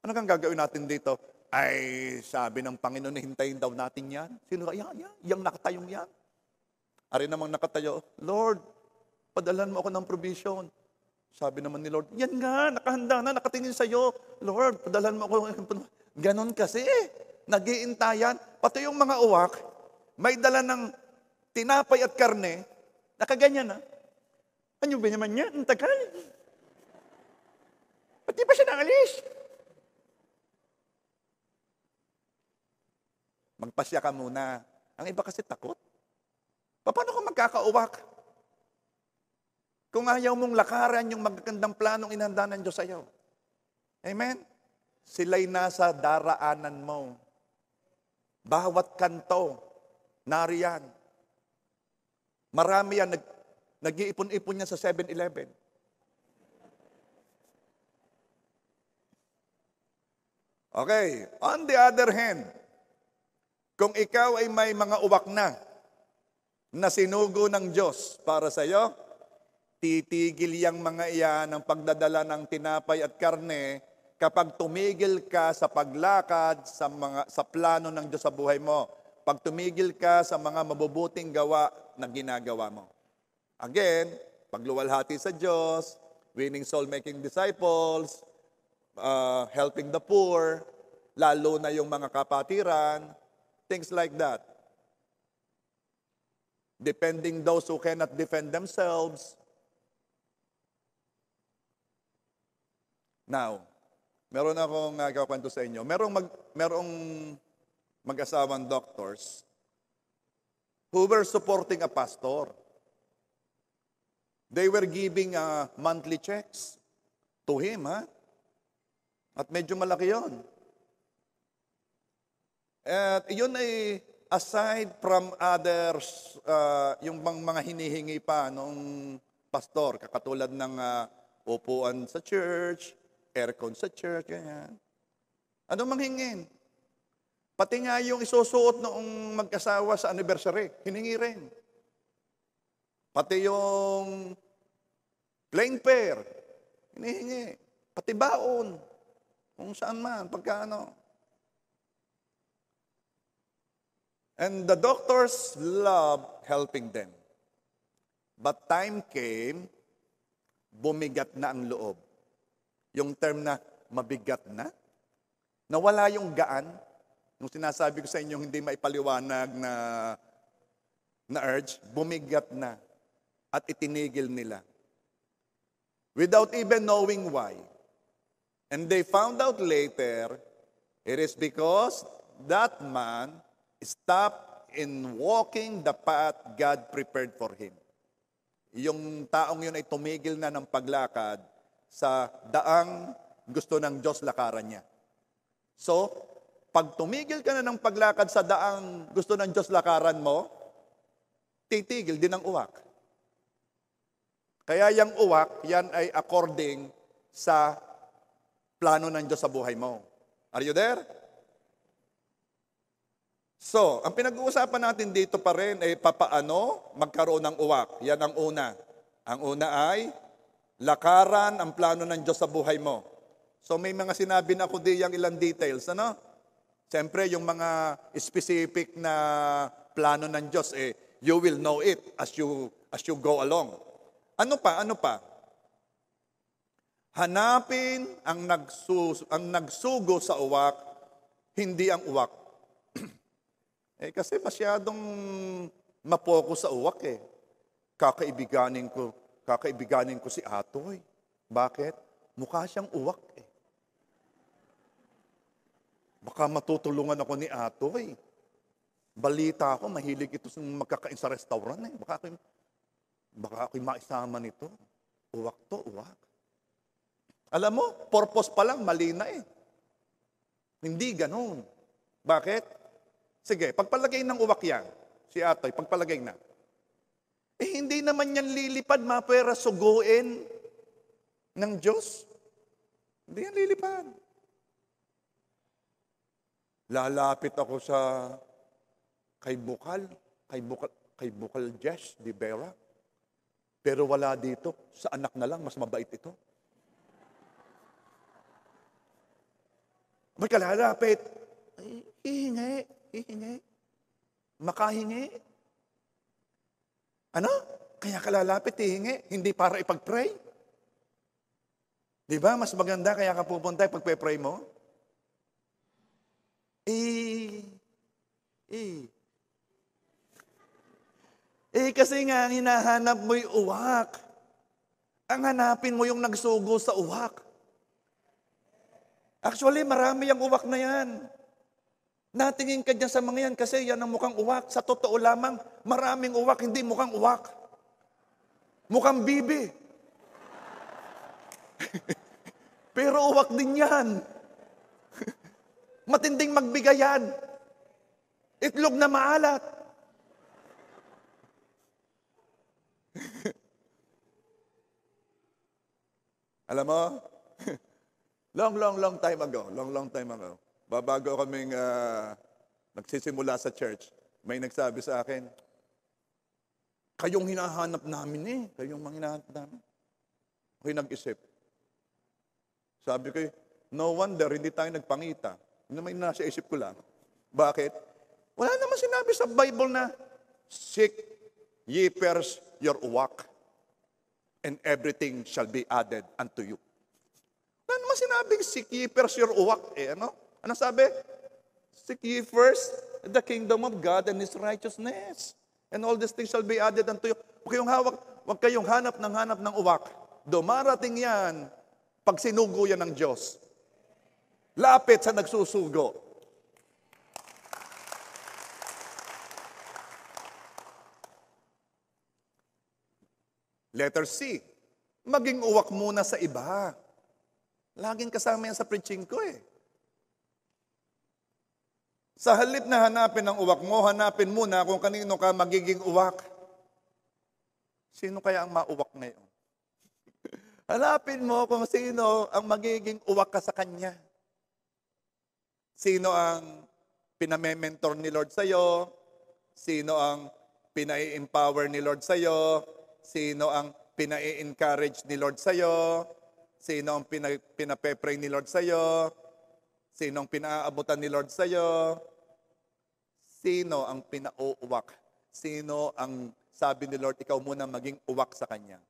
ano kang gagawin natin dito? Sabi ng Panginoon, hintayin daw natin yan. Sino ka? Yang nakatayong yan. Ari namang nakatayo, Lord, padalan mo ako ng provision. Sabi naman ni Lord, yan nga, nakahanda na, nakatingin sa'yo. Lord, padalan mo ako. Ganon kasi, nag-iintayan. Pati yung mga uwak, may dala ng tinapay at karne, nakaganyan na. Ano ba naman yan? Ang tagal. Pati pa siya naalis. Magpasya ka muna. Ang iba kasi takot. Paano ka magkakauwak? Kung ayaw mong lakaran yung magagandang planong inanda ng Diyos sa'yo. Amen? Sila'y nasa daraanan mo. Bawat kanto, nariyan. Marami yan, nag-iipon-ipon yan sa 7-Eleven. Okay, on the other hand, kung ikaw ay may mga uwak na sinugo ng Diyos para sa iyo, titigil yang mga iyan ang pagdadala ng tinapay at karne kapag tumigil ka sa paglakad sa plano ng Diyos sa buhay mo. Pag tumigil ka sa mga mabubuting gawa na ginagawa mo. Again, pagluwalhati sa Diyos, winning soul-making disciples, helping the poor, lalo na yung mga kapatiran, things like that. Defending those who cannot defend themselves. Now, meron akong kakwento sa inyo. Merong mag-asawang doctors who were supporting a pastor. They were giving monthly checks to him, At medyo malaki yun. At yun ay aside from others, yung mga hinihingi pa nung pastor, kakatulad ng upuan sa church, aircon sa church, ganyan. Ano manghingin? Pati nga yung isusuot noong mag-asawa sa anniversary, hiningi rin. Pati yung plane fare, hinihingi. Pati baon. Kung saan man, pagkaano. And the doctors love helping them. But time came, bumigat na ang loob. Yung term na mabigat na, nawala yung gaan. Nung sinasabi ko sa inyo, hindi maipaliwanag na urge, bumigat na. At itinigil nila. Without even knowing why. And they found out later, it is because that man stopped in walking the path God prepared for him. Yung taong yun ay tumigil na ng paglakad sa daang gusto ng Diyos lakaran niya. So, pag tumigil ka na ng paglakad sa daang gusto ng Diyos lakaran mo, titigil din ang uwak. Kaya yung uwak, yan ay according sa plano ng Diyos sa buhay mo. Are you there? So, ang pinag-uusapan natin dito pa rin ay papaano magkaroon ng uwak. Yan ang una. Ang una ay lakaran ang plano ng Diyos sa buhay mo. So, may mga sinabi na ako di yung ilang details. Ano? Siyempre, yung mga specific na plano ng Diyos, you will know it as you go along. Ano pa? Hanapin ang nagsugo sa uwak, hindi ang uwak. Kasi masyadong mapokus sa uwak Kakaibiganin ko si Atoy. Bakit? Mukha siyang uwak Baka matutulungan ako ni Atoy. Balita ko, mahilig ito magkakain sa restaurant Baka ako'y maisama nito. Uwak to, uwak. Alam mo, purpose pa lang, mali na Hindi ganun. Bakit? Sige, pagpalagay ng uwak yan, si Atoy, pagpalagay na. Hindi naman yan lilipad, mapera suguin ng Diyos. Hindi yan lilipad. Lalapit ako kay Bukal Jess de Vera. Pero wala dito, sa anak na lang, mas mabait ito. Ba't ka lalapit? Hihingi. Makahingi. Ano? Kaya ka lalapit, hihingi. Hindi para ipag-pray. Di ba? Mas maganda kaya ka pupunta pagpe-pray mo. Kasi nga, hinahanap mo yung uwak. Ang hanapin mo yung nagsugo sa uwak. Actually, marami yung uwak na yan. Natingin ka dyan sa mga yan kasi yan ang mukhang uwak. Sa totoo lamang, maraming uwak, hindi mukhang uwak. Mukhang bibi. Pero uwak din yan. Matinding magbigayan. Itlog na maalat. Alam mo, long time ago, babago kaming nagsisimula sa church, may nagsabi sa akin, kayong hinahanap namin kayong mga hinahanap namin. Ako'y nag-isip. Sabi ko, no wonder, hindi tayo nagpangita. Ano may nasa isip ko lang. Bakit? Wala naman sinabi sa Bible na, seek ye first your work, and everything shall be added unto you. Wala naman sinabing, seek ye first your work. Ano sabi? Seek ye first the kingdom of God and His righteousness. And all these things shall be added unto you. Huwag kayong hanap ng uwak. Dumarating yan pag sinugo yan ng Diyos. Lapit sa nagsusugo. Letter C, maging uwak muna sa iba. Laging kasama yan sa preaching ko Sa halip na hanapin ang uwak mo, hanapin muna kung kanino ka magiging uwak. Sino kaya ang mauwak ngayon? Hanapin mo kung sino ang magiging uwak ka sa kanya. Sino ang piname-mentor ni Lord sa'yo? Sino ang pinai-empower ni Lord sa'yo? Sino ang pinai-encourage ni Lord sa'yo? Sino ang pinape-pray ni Lord sa'yo? Sino ang pinaabutan ni Lord sa'yo? Sino ang pinauuwak? Sino ang sabi ni Lord, ikaw muna maging uwak sa Kanya?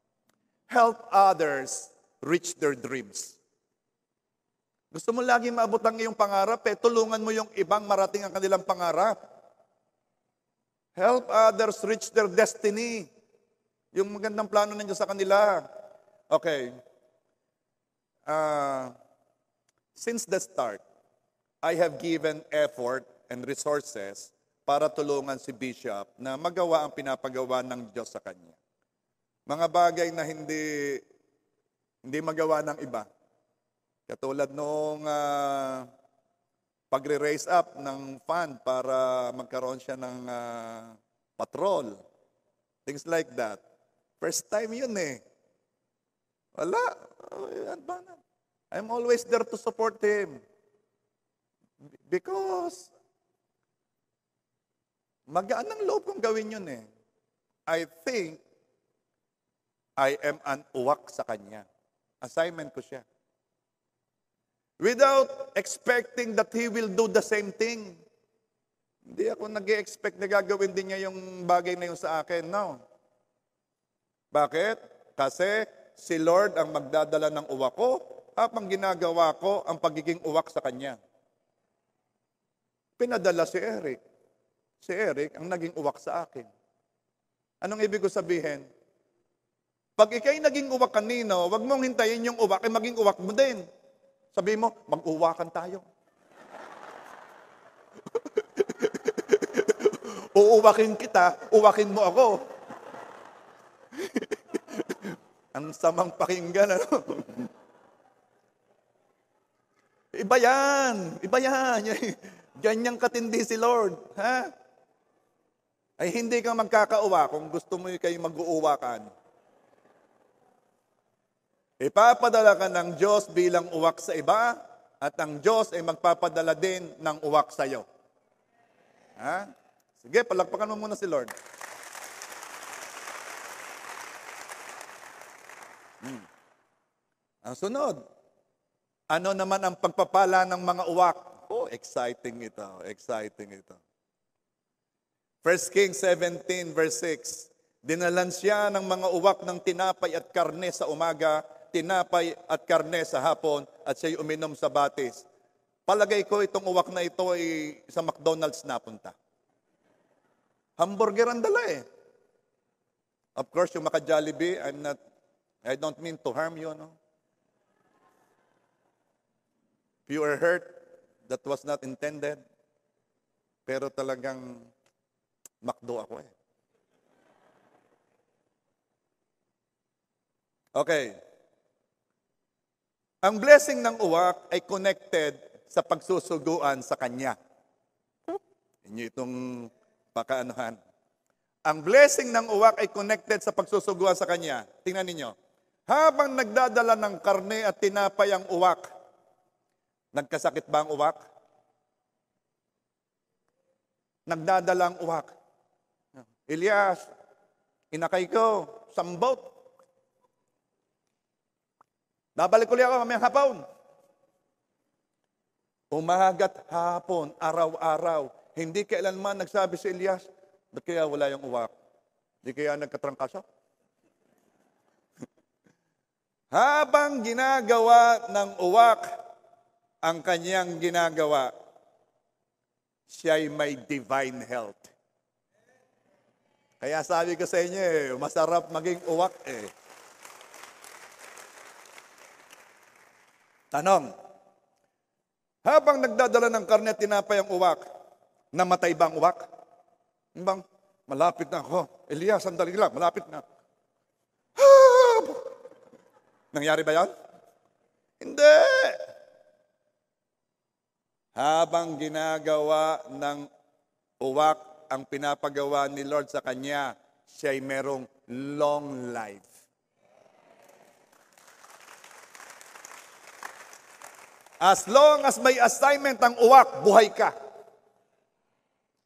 Help others reach their dreams. Gusto mo lagi maabot ang iyong pangarap, tulungan mo yung ibang marating ang kanilang pangarap. Help others reach their destiny. Yung magandang plano ng Diyos sa kanila. Okay. Since the start, I have given effort and resources para tulungan si Bishop na magawa ang pinapagawa ng Diyos sa kanya. Mga bagay na hindi magawa ng iba. Katulad nung pagre-raise up ng fund para magkaroon siya ng patrol. Things like that. First time yun Wala. I'm always there to support him. Because magaan ang loob kong gawin yun I think I am an uwak sa kanya. Assignment ko siya. Without expecting that he will do the same thing. Hindi ako nag-expect na gagawin din niya yung bagay na yun sa akin. No. Bakit? Kasi si Lord ang magdadala ng uwak ko, habang ginagawa ko ang pagiging uwak sa kanya. Pinadala si Eric. Si Eric ang naging uwak sa akin. Anong ibig ko sabihin? Pag ikay naging uwak kanino, wag mong hintayin yung uwak, maging uwak mo din. Sabi mo, mag-uwakan tayo. Uuwakin kita, uwakin mo ako. Ang samang pakinggan, Iba yan. Ganyang katindi si Lord. Ha? Ay hindi ka magkakauwa kung gusto mo kayo mag-uuwakan. Ipapadala ka ng Diyos bilang uwak sa iba, at ang Diyos ay magpapadala din ng uwak sa iyo. Ha? Sige, palakpakan mo muna si Lord. Ang sunod, ano naman ang pagpapala ng mga uwak? Exciting ito. 1 Kings 17 verse 6, dinalan siya ng mga uwak ng tinapay at karne sa umaga, tinapay at karne sa hapon, at siya'y uminom sa batis. Palagay ko itong uwak na ito ay sa McDonald's napunta. Hamburger ang dala Of course, yung maka-Jollibee, I don't mean to harm you, no? If you are hurt, that was not intended. Pero talagang makdo ako eh. Okay. Ang blessing ng uwak ay connected sa pagsusuguan sa Kanya. Inyo itong pakaanuhan. Ang blessing ng uwak ay connected sa pagsusuguan sa Kanya. Tingnan ninyo. Habang nagdadala ng karne at tinapay ang uwak, nagkasakit ba ang uwak? Nagdadala ang uwak. Elias, inakay ko, sambot. Babalik ulit ako mamayang hapon. Umaga't hapon, araw-araw. Hindi kailanman nagsabi si Elias, ba't kaya wala yung uwak? Di kaya nagkatrangkaso? Habang ginagawa ng uwak ang kanyang ginagawa, siya'y may divine health. Kaya sabi ko sa inyo, masarap maging uwak eh. Tanong, habang nagdadala ng karne at tinapay ang uwak, namatay ba ang uwak? Bang, malapit na ako. Elias, sandali lang, malapit na. Nangyari ba yan? Hindi. Habang ginagawa ng uwak ang pinapagawa ni Lord sa kanya, siya'y merong long life. As long as may assignment ang uwak, buhay ka.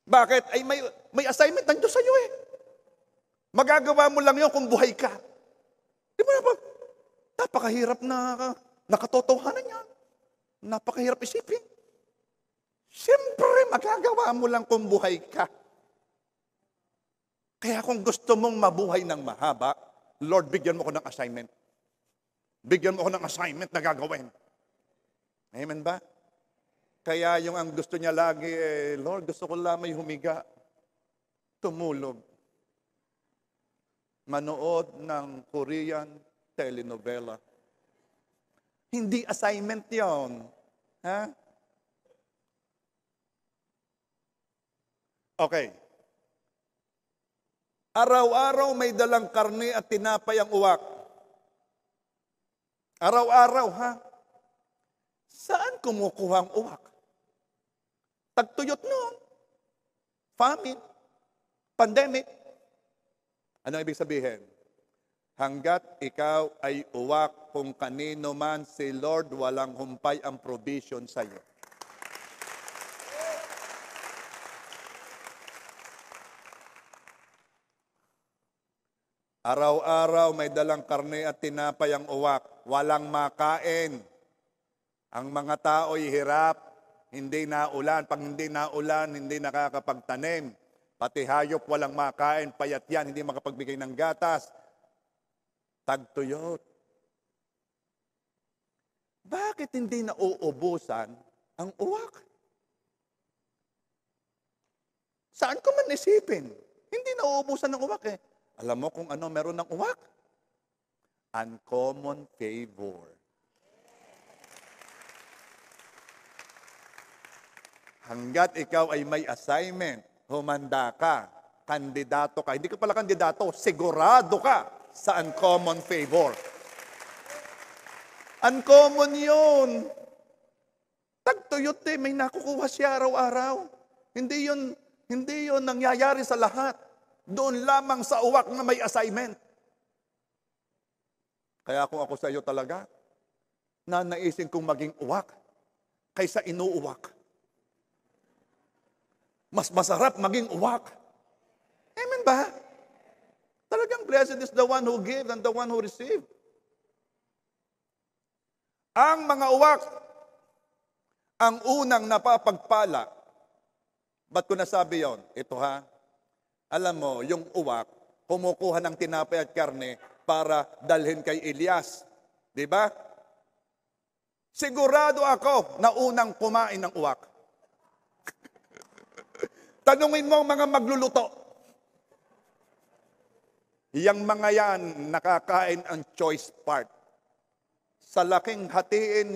Bakit? Ay may assignment ng Diyos sa iyo eh. Magagawa mo lang yun kung buhay ka. Di ba na napakahirap na nakatotohanan yan. Napakahirap isipin. Siyempre, magagawa mo lang kung buhay ka. Kaya kung gusto mong mabuhay ng mahaba, Lord, bigyan mo ko ng assignment. Bigyan mo ko ng assignment na gagawin. Amen ba? Kaya yung ang gusto niya lagi, Lord, gusto ko lamang humiga, tumulog, manood ng Korean telenovela. Hindi assignment yon. Ha? Okay. Araw-araw may dalang karne at tinapay ang uwak. Araw-araw, ha? Saan kumukuha ang uwak? Tagtuyot noon. Famine. Pandemic. Ano ibig sabihin? Hanggat ikaw ay uwak kung kanino man si Lord, walang humpay ang provision sa iyo. Araw-araw may dalang karne at tinapay ang uwak. Walang makain. Ang mga tao'y hirap, hindi naulan. Pag hindi naulan, hindi nakakapagtanim. Pati hayop walang makain, payat yan, hindi makapagbigay ng gatas. Tagtuyot. Bakit hindi nauubusan ang uwak? Saan ko man isipin? Hindi nauubusan ng uwak eh. Alam mo kung ano meron ng uwak? Uncommon favor. Hanggat ikaw ay may assignment, humanda ka, kandidato ka. Hindi ka pala kandidato, sigurado ka sa uncommon favor. Uncommon yun. Tagtuyot may nakukuha siya araw-araw. Hindi yun nangyayari sa lahat. Doon lamang sa uwak na may assignment. Kaya kung ako sa iyo talaga, nanaisin kong maging uwak kaysa inuuwak. Mas masarap maging uwak. Amen ba? Talagang blessed is the one who gives and the one who receives. Ang mga uwak, ang unang napapagpala. Ba't ko nasabi yon? Ito ha. Alam mo, yung uwak, kumukuha ng tinapay at karne para dalhin kay Elias. Di ba? Sigurado ako na unang kumain ng uwak. Tanungin mo ang mga magluluto. Yang mga yan, nakakain ang choice part. Sa laking hatiin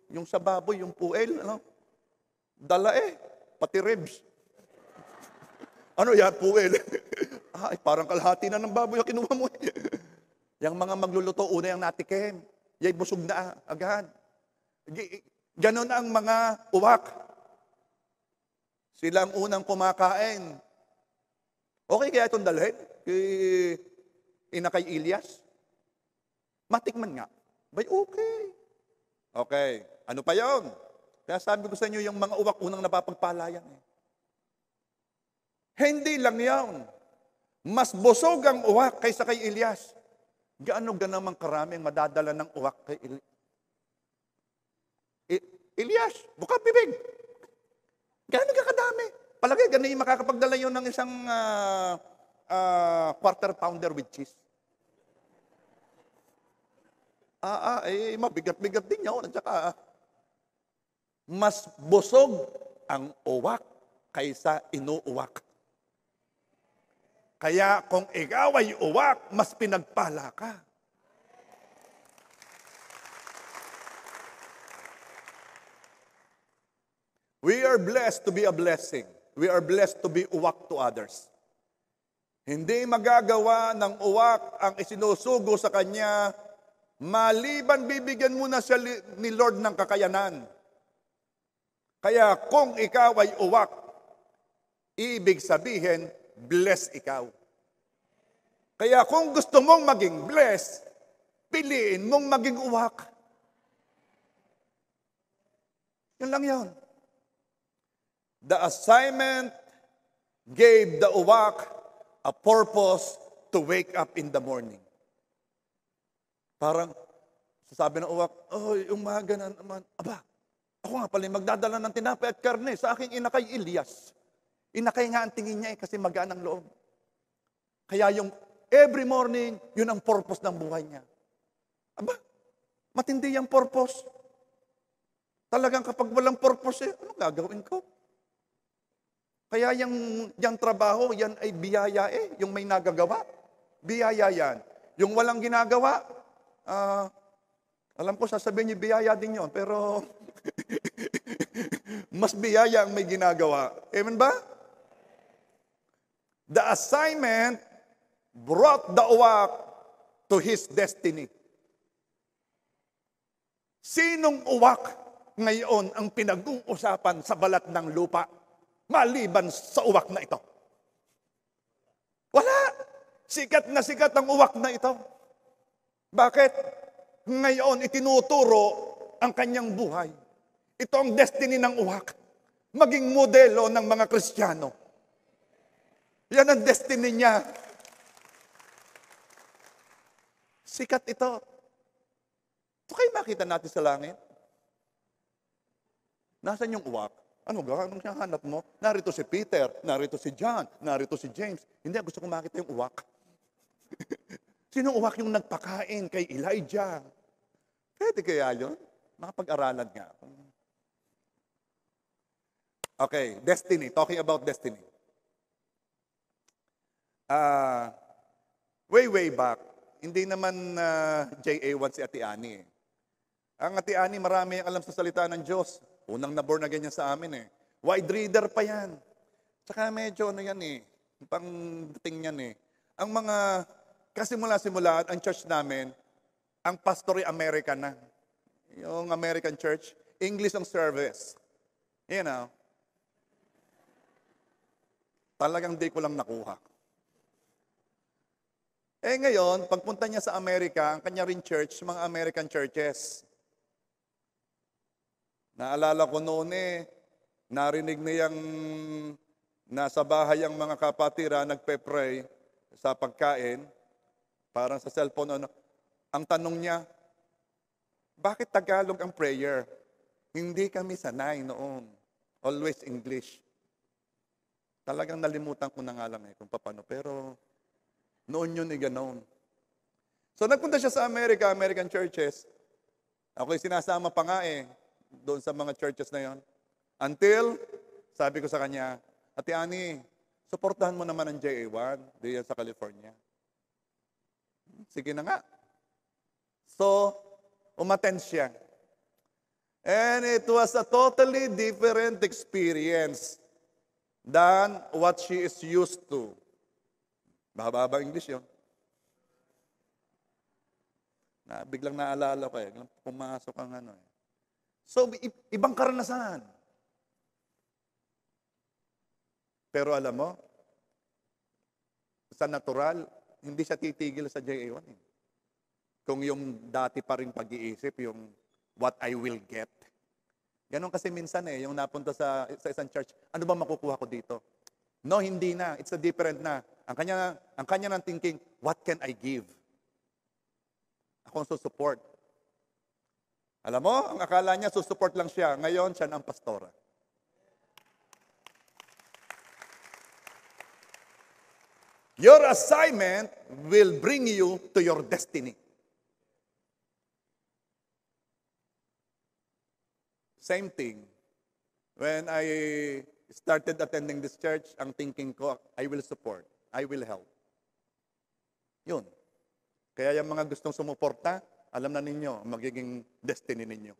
yung sa baboy, yung puel, ano? Dala eh. pati ribs. Ano yan, puwel? Ay, parang kalahati na ng baboy ang kinuha mo. Yung mga magluluto, una yung natikim. Yay, busog na agad. Ganon ang mga uwak. Sila ang unang kumakain. Okay kaya itong dalhin? Kay Ilyas? Matikman nga. Bay, okay. Okay. Ano pa yon? Kaya sabi ko sa inyo, yung mga uwak unang napapagpalayan. Hindi lang yan. Mas busog ang uwak kaysa kay Ilyas. Gaano ganamang karaming madadala ng uwak kay Ilyas? Buka bibig. Gaano ka kadami? Palagay, ganun makakapagdala yun ng isang quarter pounder with cheese. Mabigat-bigat din yun. At saka, mas busog ang uwak kaysa inuuwak. Kaya kung ikaw ay uwak, mas pinagpala ka. We are blessed to be a blessing. We are blessed to be uwak to others. Hindi magagawa ng uwak ang isinusugo sa kanya, maliban bibigyan muna siya ni Lord ng kakayanan. Kaya kung ikaw ay uwak, ibig sabihin, bless ikaw. Kaya kung gusto mong maging bless, piliin mong maging uwak. Yun lang yun. The assignment gave the uwak a purpose to wake up in the morning. Parang, sasabi ng uwak, umaga na naman. Aba, ako nga pala magdadala ng tinapay at karne sa aking ina kay Ilyas. Inakay nga ang tingin niya kasi magaan ang loob. Kaya yung every morning, yun ang purpose ng buhay niya. Aba, matindi yung purpose. Talagang kapag walang purpose, ano gagawin ko? Kaya yung trabaho, yan ay biyaya yung may nagagawa. Biyaya yan. Yung walang ginagawa, alam ko sasabihin niyo biyaya din yun, pero mas biyaya ang may ginagawa. Amen ba? The assignment brought the uwak to his destiny. Sinong uwak ngayon ang pinag-uusapan sa balat ng lupa maliban sa uwak na ito? Wala. Sikat ang uwak na ito. Bakit? Ngayon itinuturo ang kanyang buhay. Ito ang destiny ng uwak. Maging modelo ng mga Kristiyano. Yan ang destiny niya. Sikat ito. Ito kayo makita natin sa langit. Nasaan yung uwak? Anong hanap mo? Narito si Peter, narito si John, narito si James. Hindi, gusto kong makita yung uwak. Sinong uwak yung nagpakain kay Elijah? Pwede kaya yun? Makapag-aralan nga. Okay, destiny. Talking about destiny. Way back, hindi naman JA1 si Ate Ani. Ang Ate Ani, marami ang alam sa salita ng Diyos. Unang na-born na ganyan sa amin Wide reader pa yan. Tsaka medyo pangdating yan Ang mga, kasimula-simula, ang church namin, ang pastor ay American na. Yung American church, English ang service. You know. Talagang di ko lang nakuha. Ngayon, pagpunta niya sa Amerika, ang kanya rin church, mga American churches. Naalala ko noon narinig niyang nasa bahay ang mga kapatira, nagpe-pray sa pagkain, parang sa cellphone, Ang tanong niya, bakit Tagalog ang prayer? Hindi kami sanay noon. Always English. Talagang nalimutan ko na nga lang kung paano. Pero noon yun ganoon. So nagpunta siya sa America, American churches. Ako'y sinasama pa nga doon sa mga churches na yon. Until, sabi ko sa kanya, Ate Ani, suportahan mo naman ang JA1, diyan sa California. Sige na nga. So, umattend siya. And it was a totally different experience. than what she is used to. Mahaba English yun. Biglang naalala ko pumasok ang ano eh. So, ibang karanasan. Pero alam mo, sa natural, hindi siya titigil sa JA1. Kung yung dati pa rin pag-iisip, yung what I will get. Ganon kasi minsan yung napunta sa isang church, ano ba makukuha ko dito? No, hindi na. It's a different na. Ang kanya ng thinking, what can I give? Ako ang susupport. Alam mo, ang akala niya, susupport lang siya. Ngayon, siya na ang pastora. Your assignment will bring you to your destiny. Same thing. When I started attending this church, ang thinking ko, I will support. I will help. Yun. Kaya yung mga gustong sumuporta, alam na ninyo, magiging destiny ninyo.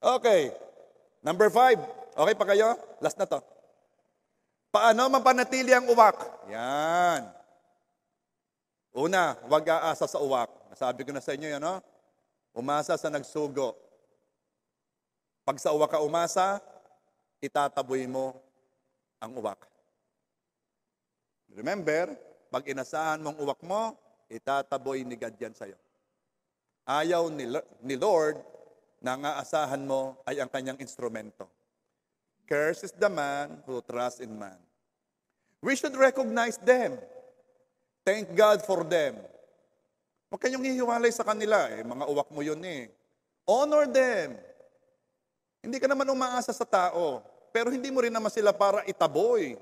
Okay. Number 5. Okay pa kayo? Last na to. Paano mapanatili ang uwak? Yan. Una, huwag aasa sa uwak. Nasabi ko na sa inyo yan, no? Umasa sa nagsugo. Pag sa uwak ka umasa, itataboy mo ang uwak. Remember, pag inasahan mong uwak mo, itataboy ni God yan sa'yo. Ayaw ni Lord na ang aasahan mo ay ang kanyang instrumento. Cursed is the man who trusts in man. We should recognize them. Thank God for them. Huwag kayong hihiwalay sa kanila. Mga uwak mo yun eh. Honor them. Hindi ka naman umaasa sa tao. Pero hindi mo rin naman sila para itaboy.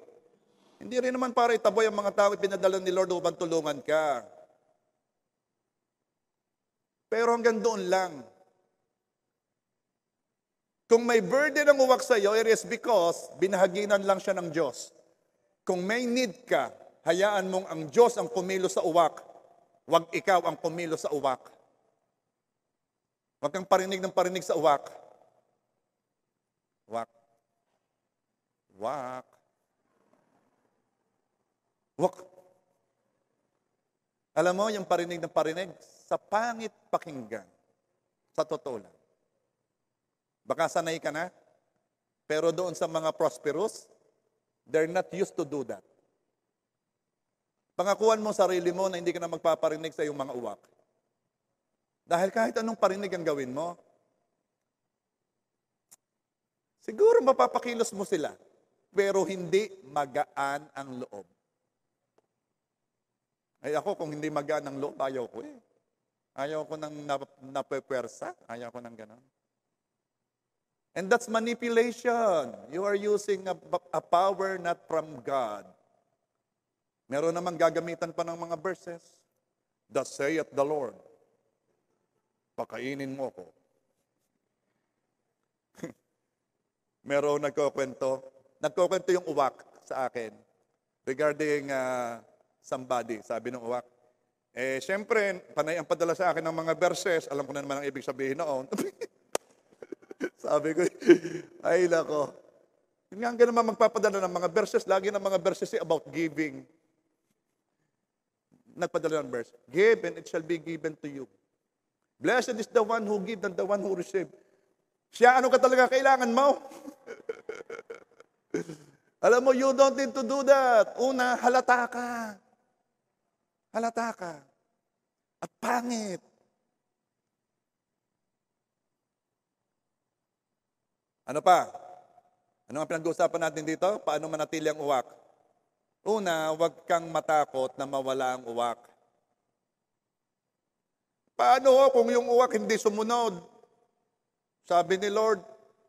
Hindi rin naman para itaboy ang mga tao pinadala ni Lord upang tulungan ka. Pero hanggang doon lang. Kung may burden ang uwak sa iyo, it is because binahaginan lang siya ng Diyos. Kung may need ka, hayaan mong ang Diyos ang pumilo sa uwak. Huwag ikaw ang pumilo sa uwak. Huwag kang parinig ng parinig sa uwak. Uwak. Uwak. Uwak. Alam mo, yung parinig ng parinig, sa pangit pakinggan. Sa totoo lang. Baka sanay ka na, pero doon sa mga prosperous, they're not used to do that. Pangakuan mo sarili mo na hindi ka na magpaparinig sa iyong mga uwak. Dahil kahit anong parinig ang gawin mo, siguro mapapakilos mo sila, pero hindi magaan ang loob. Ay ako, kung hindi magaan ang loob, ayaw ko eh. Ayaw ko nang napepwersa, ayaw ko nang ganon. And that's manipulation. You are using a power not from God. Meron namang gagamitan pa ng mga verses. Thus saith the Lord. Pakainin mo ko. Meron nagkukwento yung uwak sa akin regarding somebody. Sabi ng uwak, syempre, panay ang padala sa akin ng mga verses. Alam ko na naman ang ibig sabihin noon. Sabi ko, ay nako. Yun nga naman magpapadala ng mga verses. Lagi ng mga verses about giving. Nagpadala ng verse, give and it shall be given to you. Blessed is the one who give and the one who receive. Siya, ano ka talaga kailangan mo? Alam mo, you don't need to do that. Una, halata ka. Halata ka. At pangit. Ano pa? Ano ang pinag-uusapan natin dito? Paano manatili ang uwak? Una, huwag kang matakot na mawala ang uwak. Paano kung yung uwak hindi sumunod? Sabi ni Lord,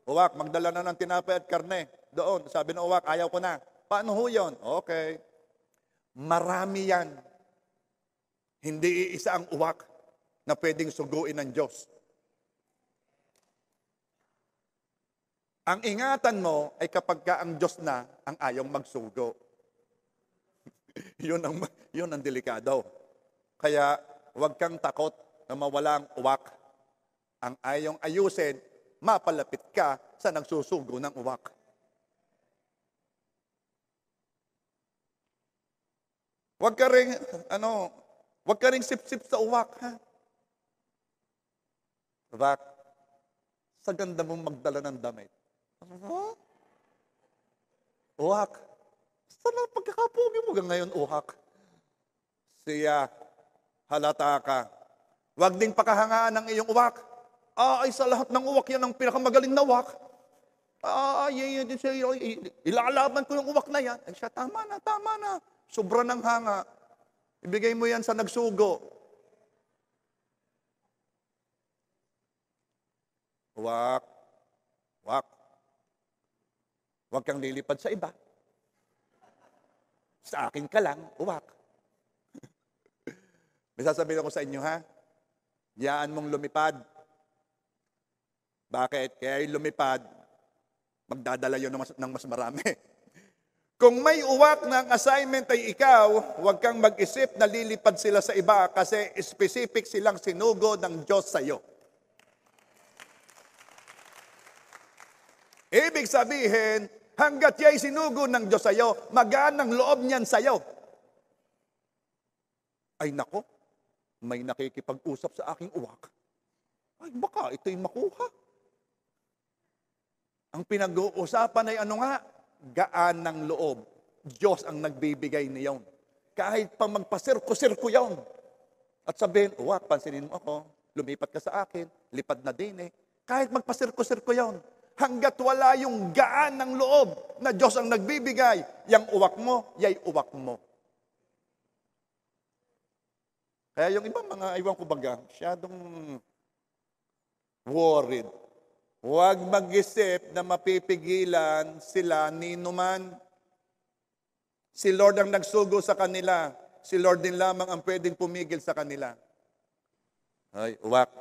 uwak, magdala na ng tinapay at karne. Doon, sabi ng uwak, ayaw ko na. Paano ho yun? Okay. Marami yan. Hindi iisa ang uwak na pwedeng suguin ng Diyos. Ang ingatan mo ay kapag ka ang Diyos na ang ayong magsugo. yun ang delikado. Kaya huwag kang takot na mawala ang uwak. Ang ayong ayusin, mapalapit ka sa nagsusugo ng uwak. Huwag ka rin, huwag ka rin sip-sip sa uwak, ha? Uwak, sa ganda mong magdala ng damit. Huh? Uwak, sana pagkakapugi mo ngayon, uwak. Siya, halata ka. Huwag ding pakahangaan ng iyong uwak. Ay, sa lahat ng uwak, yan ang pinakamagaling na uwak. Ilalaban ko yung uwak na yan. Ay siya, tama na. Sobra ng hanga. Ibigay mo yan sa nagsugo. Uwak. Huwag kang lilipad sa iba. Sa akin ka lang, uwak. May sasabihin ako sa inyo, ha? Yaan mong lumipad. Bakit? Kaya yung lumipad, magdadala yun ng mas marami. Kung may uwak ng assignment ay ikaw, huwag kang mag-isip na lilipad sila sa iba kasi specific silang sinugo ng Diyos sa iyo. Ibig sabihin, hanggat ya'y sinugo ng Diyos sa iyo, magaan ang loob niyan sa iyo. Ay nako, may nakikipag-usap sa aking uwak. Ay baka ito'y makuha. Ang pinag-uusapan ay ano nga? Gaan ng loob. Diyos ang nagbibigay niyon. Kahit pa magpasirko-sirko yun. At sabihin, uwak, pansinin mo ako, lumipat ka sa akin, lipad na din eh. Kahit magpasirko-sirko yun. Hanggat wala yung gaan ng loob na Diyos ang nagbibigay, yung uwak mo, yay uwak mo. Kaya yung ibang mga, iwan ko baga, masyadong worried. Huwag mag-isip na mapipigilan sila ni numan. Si Lord ang nagsugo sa kanila. Si Lord din lamang ang pwedeng pumigil sa kanila. Ay, uwak,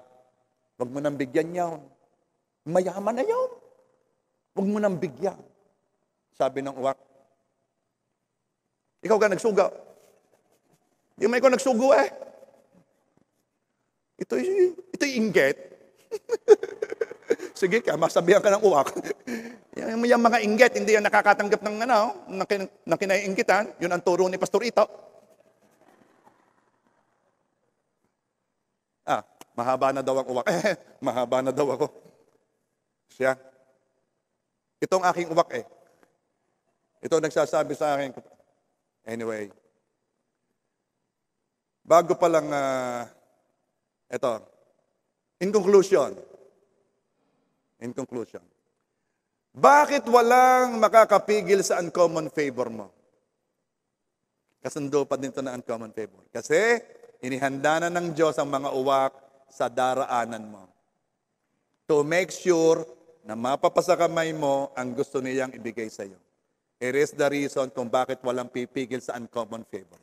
huwag mo nang bigyan yun. Mayaman na yun. Huwag mo nang bigyan. Sabi ng uwak, ikaw ka nagsugo. Hindi mo ikaw nagsugo eh. Ito'y inggit. Sige ka, masabihan ka ng uwak. Yung mga inggit, hindi yan nakakatanggap ng kinaiinggitan. Yun ang turo ni Pastor Ito. Mahaba na daw ang uwak. Mahaba na daw ako. Siya. Itong aking uwak eh. Ito nagsasabi sa akin. Anyway. Bago pa lang, ito. In conclusion. Bakit walang makakapigil sa uncommon favor mo? Kasundo pa din ito na uncommon favor. Kasi, inihanda na ng Diyos ang mga uwak sa daraanan mo. To make sure na mapapasa kamay mo ang gusto niyang ibigay sa iyo. It is the reason kung bakit walang pipigil sa uncommon favor.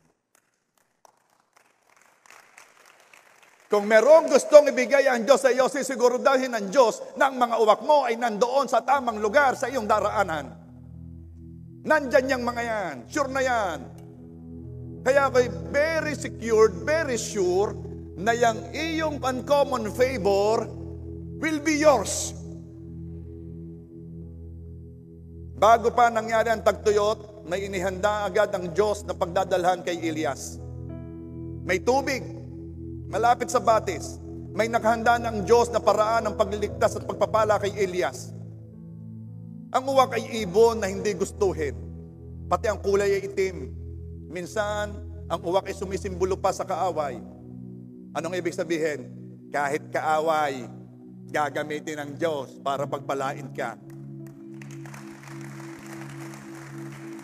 Kung merong gustong ibigay ang Diyos sa iyo, sisiguraduhin ng Diyos na ang mga uwak mo ay nandoon sa tamang lugar sa iyong daraanan. Nandyan yung mga yan. Sure na yan. Kaya ako'y very secured, very sure na yung iyong uncommon favor will be yours. Bago pa nangyari ang tagtuyot, may inihanda agad ang Diyos na pagdadalhan kay Elias. May tubig, malapit sa batis. May nakahanda ng Diyos na paraan ng pagliligtas at pagpapala kay Elias. Ang uwak ay ibon na hindi gustuhin. Pati ang kulay ay itim. Minsan, ang uwak ay sumisimbolo pa sa kaaway. Anong ibig sabihin? Kahit kaaway, gagamitin ng Diyos para pagpalain ka.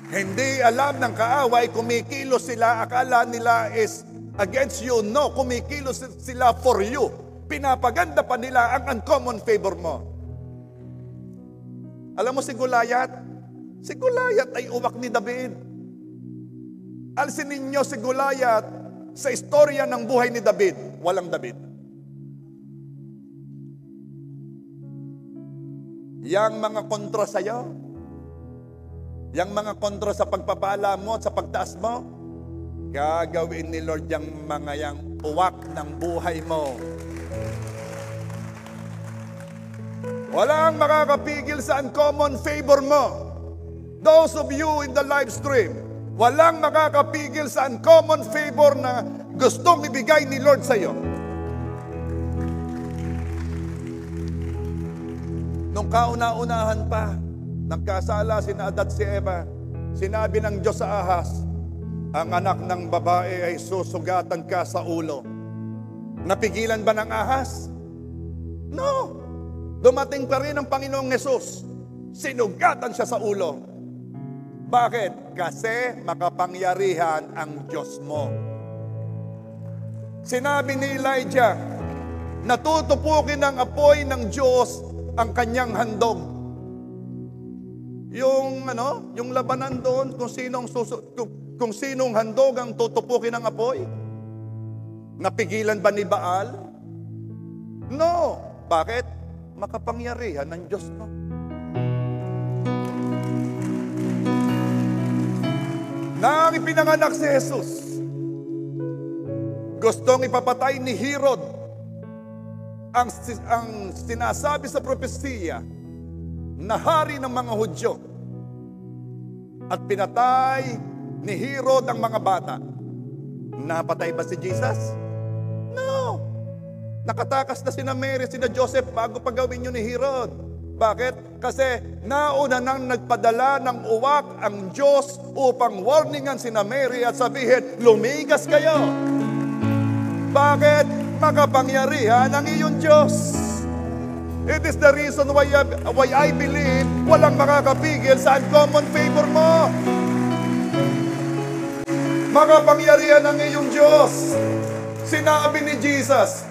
Hindi alam ng kaaway, kumikilos sila, akala nila is against you. No, kumikilos sila for you. Pinapaganda pa nila ang uncommon favor mo. Alam mo si Goliath? Si Goliath ay uwak ni David. Alisin ninyo si Goliath sa istorya ng buhay ni David. Walang David. Yang mga kontra sa'yo, yang mga kontra sa pagpapala mo, sa pagtaas mo, gagawin ni Lord yung mga yang uwak ng buhay mo. Walang makakapigil sa uncommon favor mo. Those of you in the live stream, Walang makakapigil sa uncommon favor na gustong ibigay ni Lord sa iyo. Nung kauna-unahan pa, nagkasala sina Adat si Eva, sinabi ng Diyos sa Ahas, ang anak ng babae ay susugatan ka sa ulo. Napigilan ba ng Ahas? No. Dumating pa rin ang Panginoong Hesus. Sinugatan siya sa ulo. Bakit? Kasi makapangyarihan ang Diyos mo. Sinabi ni Elijah, natutupukin ng apoy ng Diyos ang kanyang handog. Yung labanan doon, kung sinong handog ang tutupukin ng apoy. Napigilan ba ni Baal? No. Bakit? Makapangyarihan ng Diyos mo. Nang ipinanganak si Jesus, gustong ipapatay ni Herod ang sinasabi sa propesiya na hari ng mga Hudyo. At pinatay ni Herod ang mga bata. Napatay ba si Jesus? No. Nakatakas na sina Mary, sina Joseph bago pagawin yun ni Herod. Bakit? Kasi nauna nang nagpadala ng uwak ang Diyos upang warningan sina Mary at sabihin, lumigas kayo. Bakit? Makapangyarihan ang iyong Diyos. It is the reason why I believe walang makakapigil sa uncommon favor mo. Makapangyarihan ang iyong Diyos. Sinabi ni Jesus,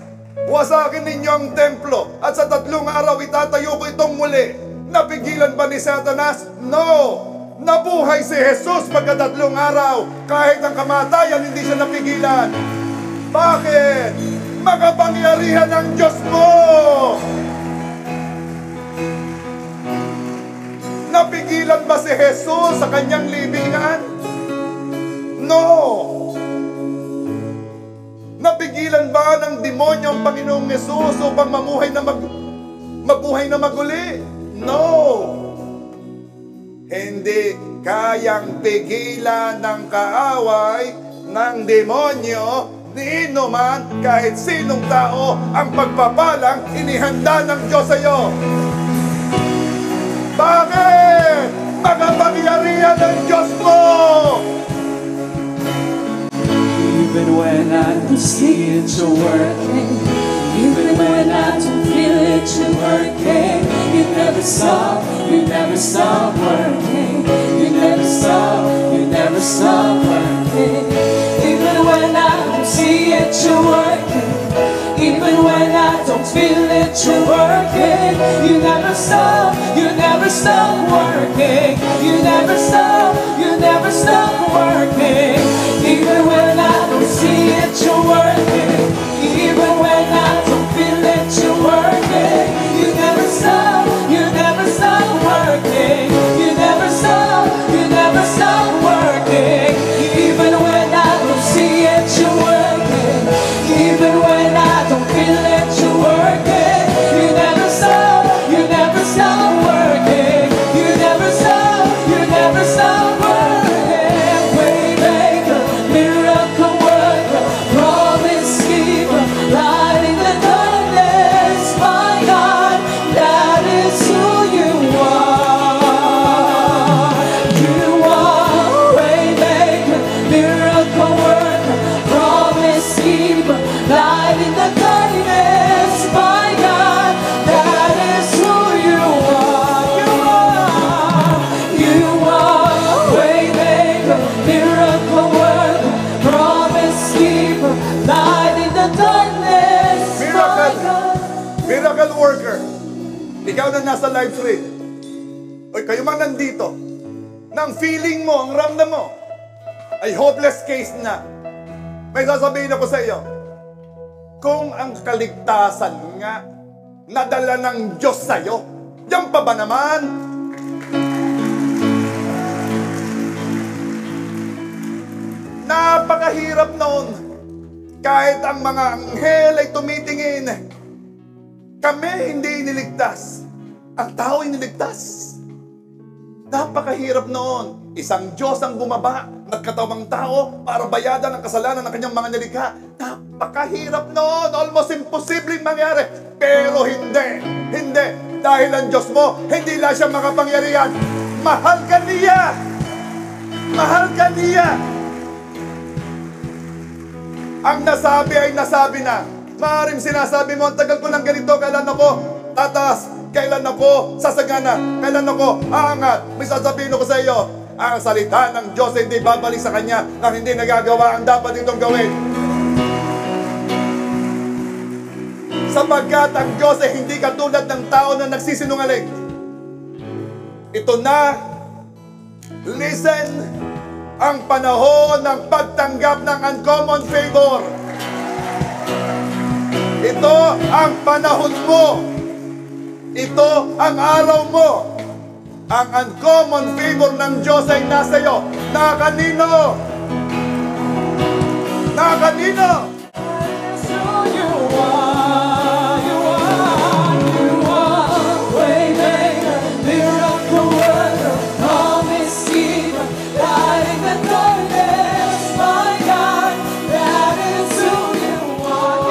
wasakin ninyo ang templo at sa 3 araw itatayo ko itong muli. Napigilan ba ni Satanas? No! Nabuhay si Jesus pagka 3 araw. Kahit ang kamatayan, hindi siya napigilan. Bakit? Makapangyarihan ang Diyos mo! Napigilan ba si Jesus sa kanyang libingan? No! Napigilan ba ng demonyo ang Panginoong Hesus upang mabuhay na maguli? No! Hindi kayang pigilan ng kaaway ng demonyo ni inuman kahit sinong tao ang pagpapalang inihanda ng Diyos sa iyo. Bakit? Makapangyarihan ng Diyos mo! Even when I don't see it, you're working. Even when I don't feel it, you're working. You never stop working. You never stop working. Even when I don't see it, you're working. Even when I don't feel it, you're working. You never stop working. You never stop working. Even when I don't see it, you're working. Even when I don't feel it, you're working. You never stop working. You never stop working. Even when I don't see it, you're working. Even when I don't feel it, you're working. You never stop working. You never stop working. Waymaker, miracle worker, promise keeper, light in the darkness. My God, that is who you are. You are waymaker, miracle worker, promise keeper, light in the darkness. My God, that is who you are. You are waymaker, miracle worker, promise keeper, light in the darkness. My God. Miracle worker. Ikaw na nasa live stream. O kayo man nandito, nang feeling mo, ang ramdam mo, ay hopeless case na. May sasabihin ako sa iyo, kung ang kaligtasan nga nadala ng Diyos sa iyo, diyan pa ba naman? Napakahirap noon. Kahit ang mga anghel ay tumitingin, kami hindi iniligtas. Ang tao iniligtas. Napakahirap noon. Isang Diyos ang bumaba, nagkatawang tao para bayadan ang kasalanan ng kanyang mga nilikha. Napakahirap noon. Almost imposible mangyari. Pero hindi. Hindi. Dahil ang Diyos mo, hindi lang siya makapangyarihan. Mahal ka niya. Mahal ka niya. Ang nasabi ay nasabi na. Maaaring sinasabi mo, ang tagal ko ng ganito, kailan ako tataas, kailan ako sasagana, kailan ako aangat. May sasabihin ko sa iyo, ang salita ng Diyos hindi babalik sa Kanya nang hindi nagagawa ang dapat itong gawin. Sapagkat ang Diyos ay hindi katulad ng tao na nagsisinungaling. Ito na, listen, ang panahon ng pagtanggap ng uncommon favor. Ito ang panahon mo. Ito ang araw mo. Ang uncommon favor ng Diyos ay nasa iyo. Na kanino? Na kanino? So you are waymaker, miracle worker, promise keeper, light in the darkness, my God, that is who you are.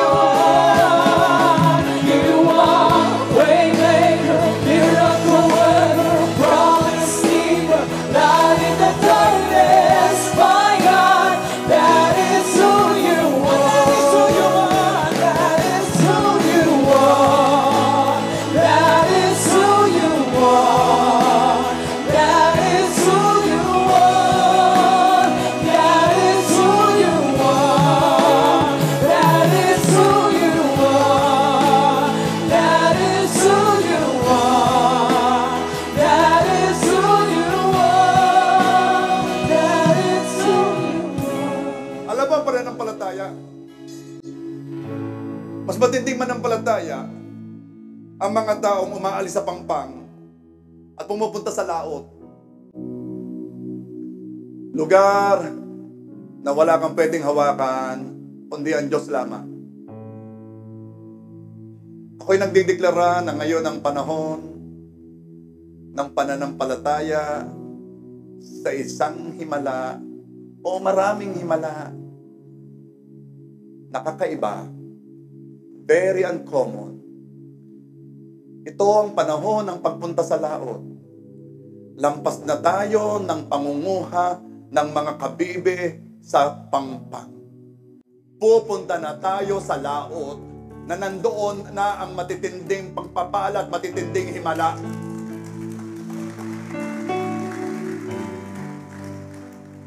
You are waymaker, miracle worker, promise keeper, light in the darkness, my God, that is who you are. That is who you are. That is who you are. That is who you are. That is who you are. That is who you are. That is who you are. That is who you are. That is who you are. Alam mo ang pananampalataya? Mas matinding manampalataya ang mga taong umaalis sa pangpang at pumupunta sa laot. Lugar na wala kang pwedeng hawakan, kundi ang Diyos lamang. Ako'y nagdideklara na ngayon ang panahon ng pananampalataya sa isang himala o maraming himala. Nakakaiba, very uncommon. Ito ang panahon ng pagpunta sa laot. Lampas na tayo ng pangunguha ng mga kabibe sa pangpang. Pupunta na tayo sa laot na nandoon na ang matitinding pagpapala at matitinding himala.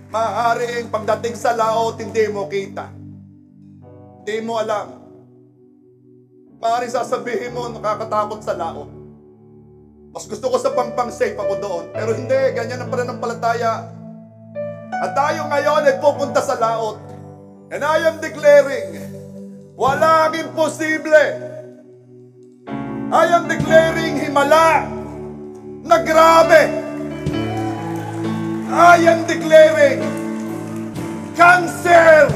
Maaaring pagdating sa laot, hindi mo kita. Hindi mo alam. Maaaring sasabihin mo, nakakatakot sa laot. Mas gusto ko sa pangpang safe ako doon. Pero hindi, ganyan ang pananampalataya. At tayo ngayon ay pupunta sa laot. And I am declaring, walang imposible. I am declaring himala na grabe. I am declaring cancer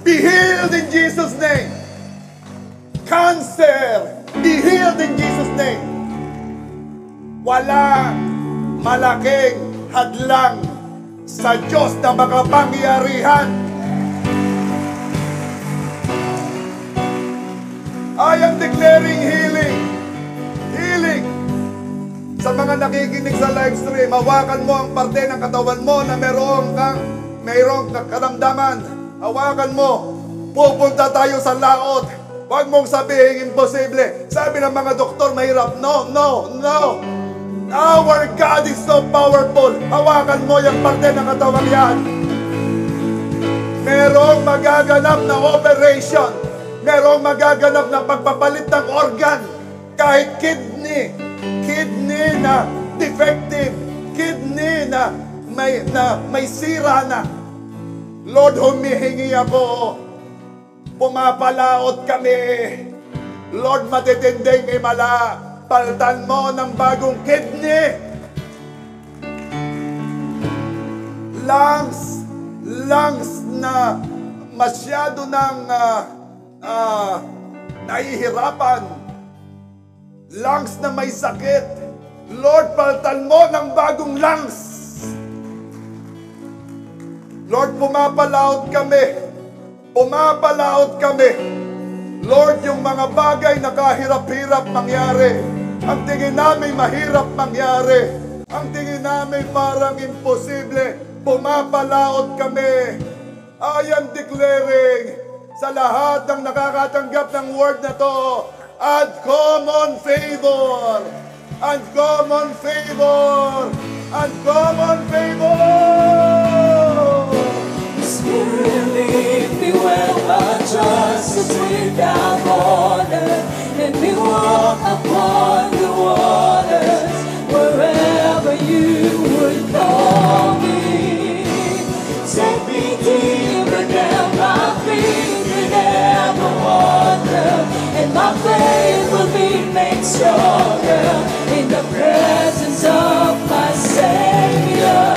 be healed in Jesus' name. Cancer be healed in Jesus' name. Wala malaking hadlang sa Diyos na makapangyarihan. I am declaring healing. Healing. Sa mga nakikinig sa live stream, hawakan mo ang parte ng katawan mo na mayroong karamdaman. Hawakan mo. Pupunta tayo sa laot. Huwag mong sabihin imposible. Sabi ng mga doktor, mahirap. No, no, no. Our God is so powerful. Hawakan mo yung parte ng katawan yan. Merong magaganap na operation. Merong magaganap na pagpapalit ng organ. Kahit kidney na defective, kidney na may sira na. Lord, humihingi ako. Pumapalaot kami. Lord, matitinding himala. Paltan mo ng bagong kidney. Lungs na masyado nang nahihirapan. Lungs na may sakit. Lord, palitan mo ng bagong lungs. Lord, pumapalaot kami. Pumapalaot kami. Lord, yung mga bagay na kahirap-hirap mangyari, ang tingin namin mahirap mangyari, ang tingin namin parang imposible, pumapalaot kami. I am declaring sa lahat ng nakakatanggap ng word na to, uncommon favor, uncommon favor, uncommon favor. Spirit, lead me where my trust is without border. Let me walk upon the waters wherever you would call me. Take me deeper than my feet could ever wander, and my faith will be made stronger in the presence of my Savior.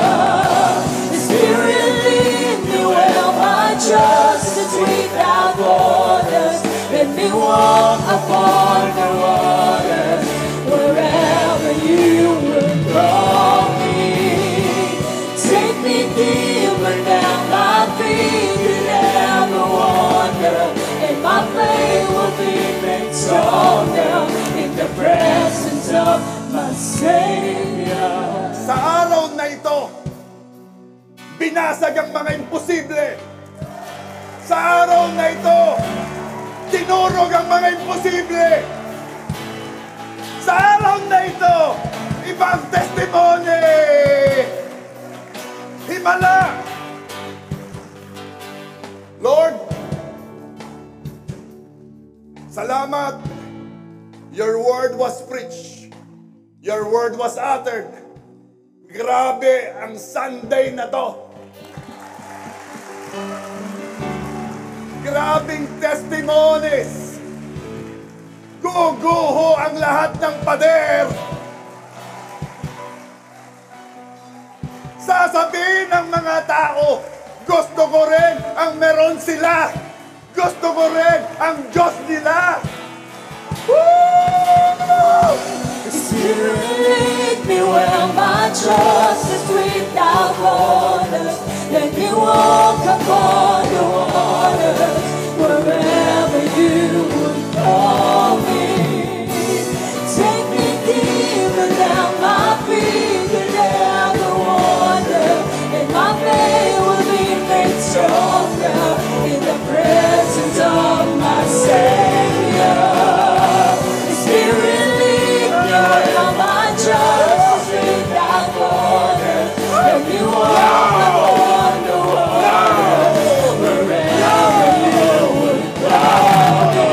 The Spirit lead me where my trust is without borders. Let me walk upon the waters wherever you will call me. Take me deeper than my feet could ever wander, and my faith will be made stronger in the presence of my Savior. Sa araw na ito, binasag ang mga imposible. Sa araw na ito, tinurog ang mga imposible. Sa araw na ito, ibang testimony. Himala. Lord, salamat. Your word was preached. Your word was uttered. Grabe ang Sunday na to. Grabing testimonies. Guguho ang lahat ng pader. Sasabihin ng mga tao, gusto ko rin ang meron sila. Gusto ko rin ang Diyos nila. Woo! Spirit, lead me where my trust is without borders. Let me walk upon the waters wherever you would call me. Take me deeper than my feet could ever wander, and my faith will be made stronger in the presence of my Savior. Spirit, lead me where my trust is without borders. Let me walk upon the waters wherever you would call me.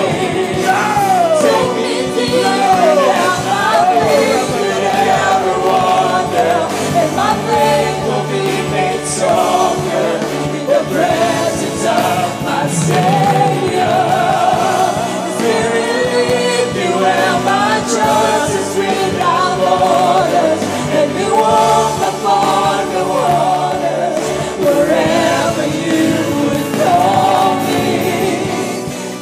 Take me deeper than my feet could ever wander, and my faith will be made stronger in the presence of my Savior. Spirit, lead me where my trust is without borders. Let me walk upon the waters wherever you would call me.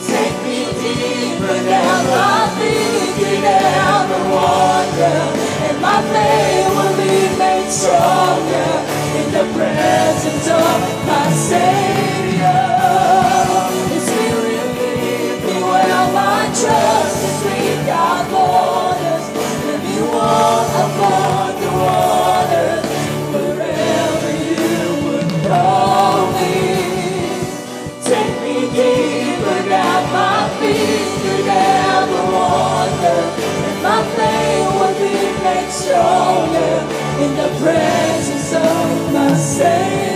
Take me deeper than my feet could ever wander, and my faith will be made stronger in the presence of my Savior. Spirit, lead me where my trust is without borders. Let me walk upon the waters wherever you would call me. Take me deeper than my feet could ever wander, and my faith will be made stronger in the presence of my Savior.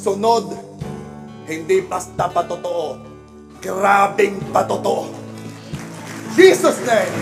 Sunod, hindi basta patotoo, grabing patotoo. Jesus name.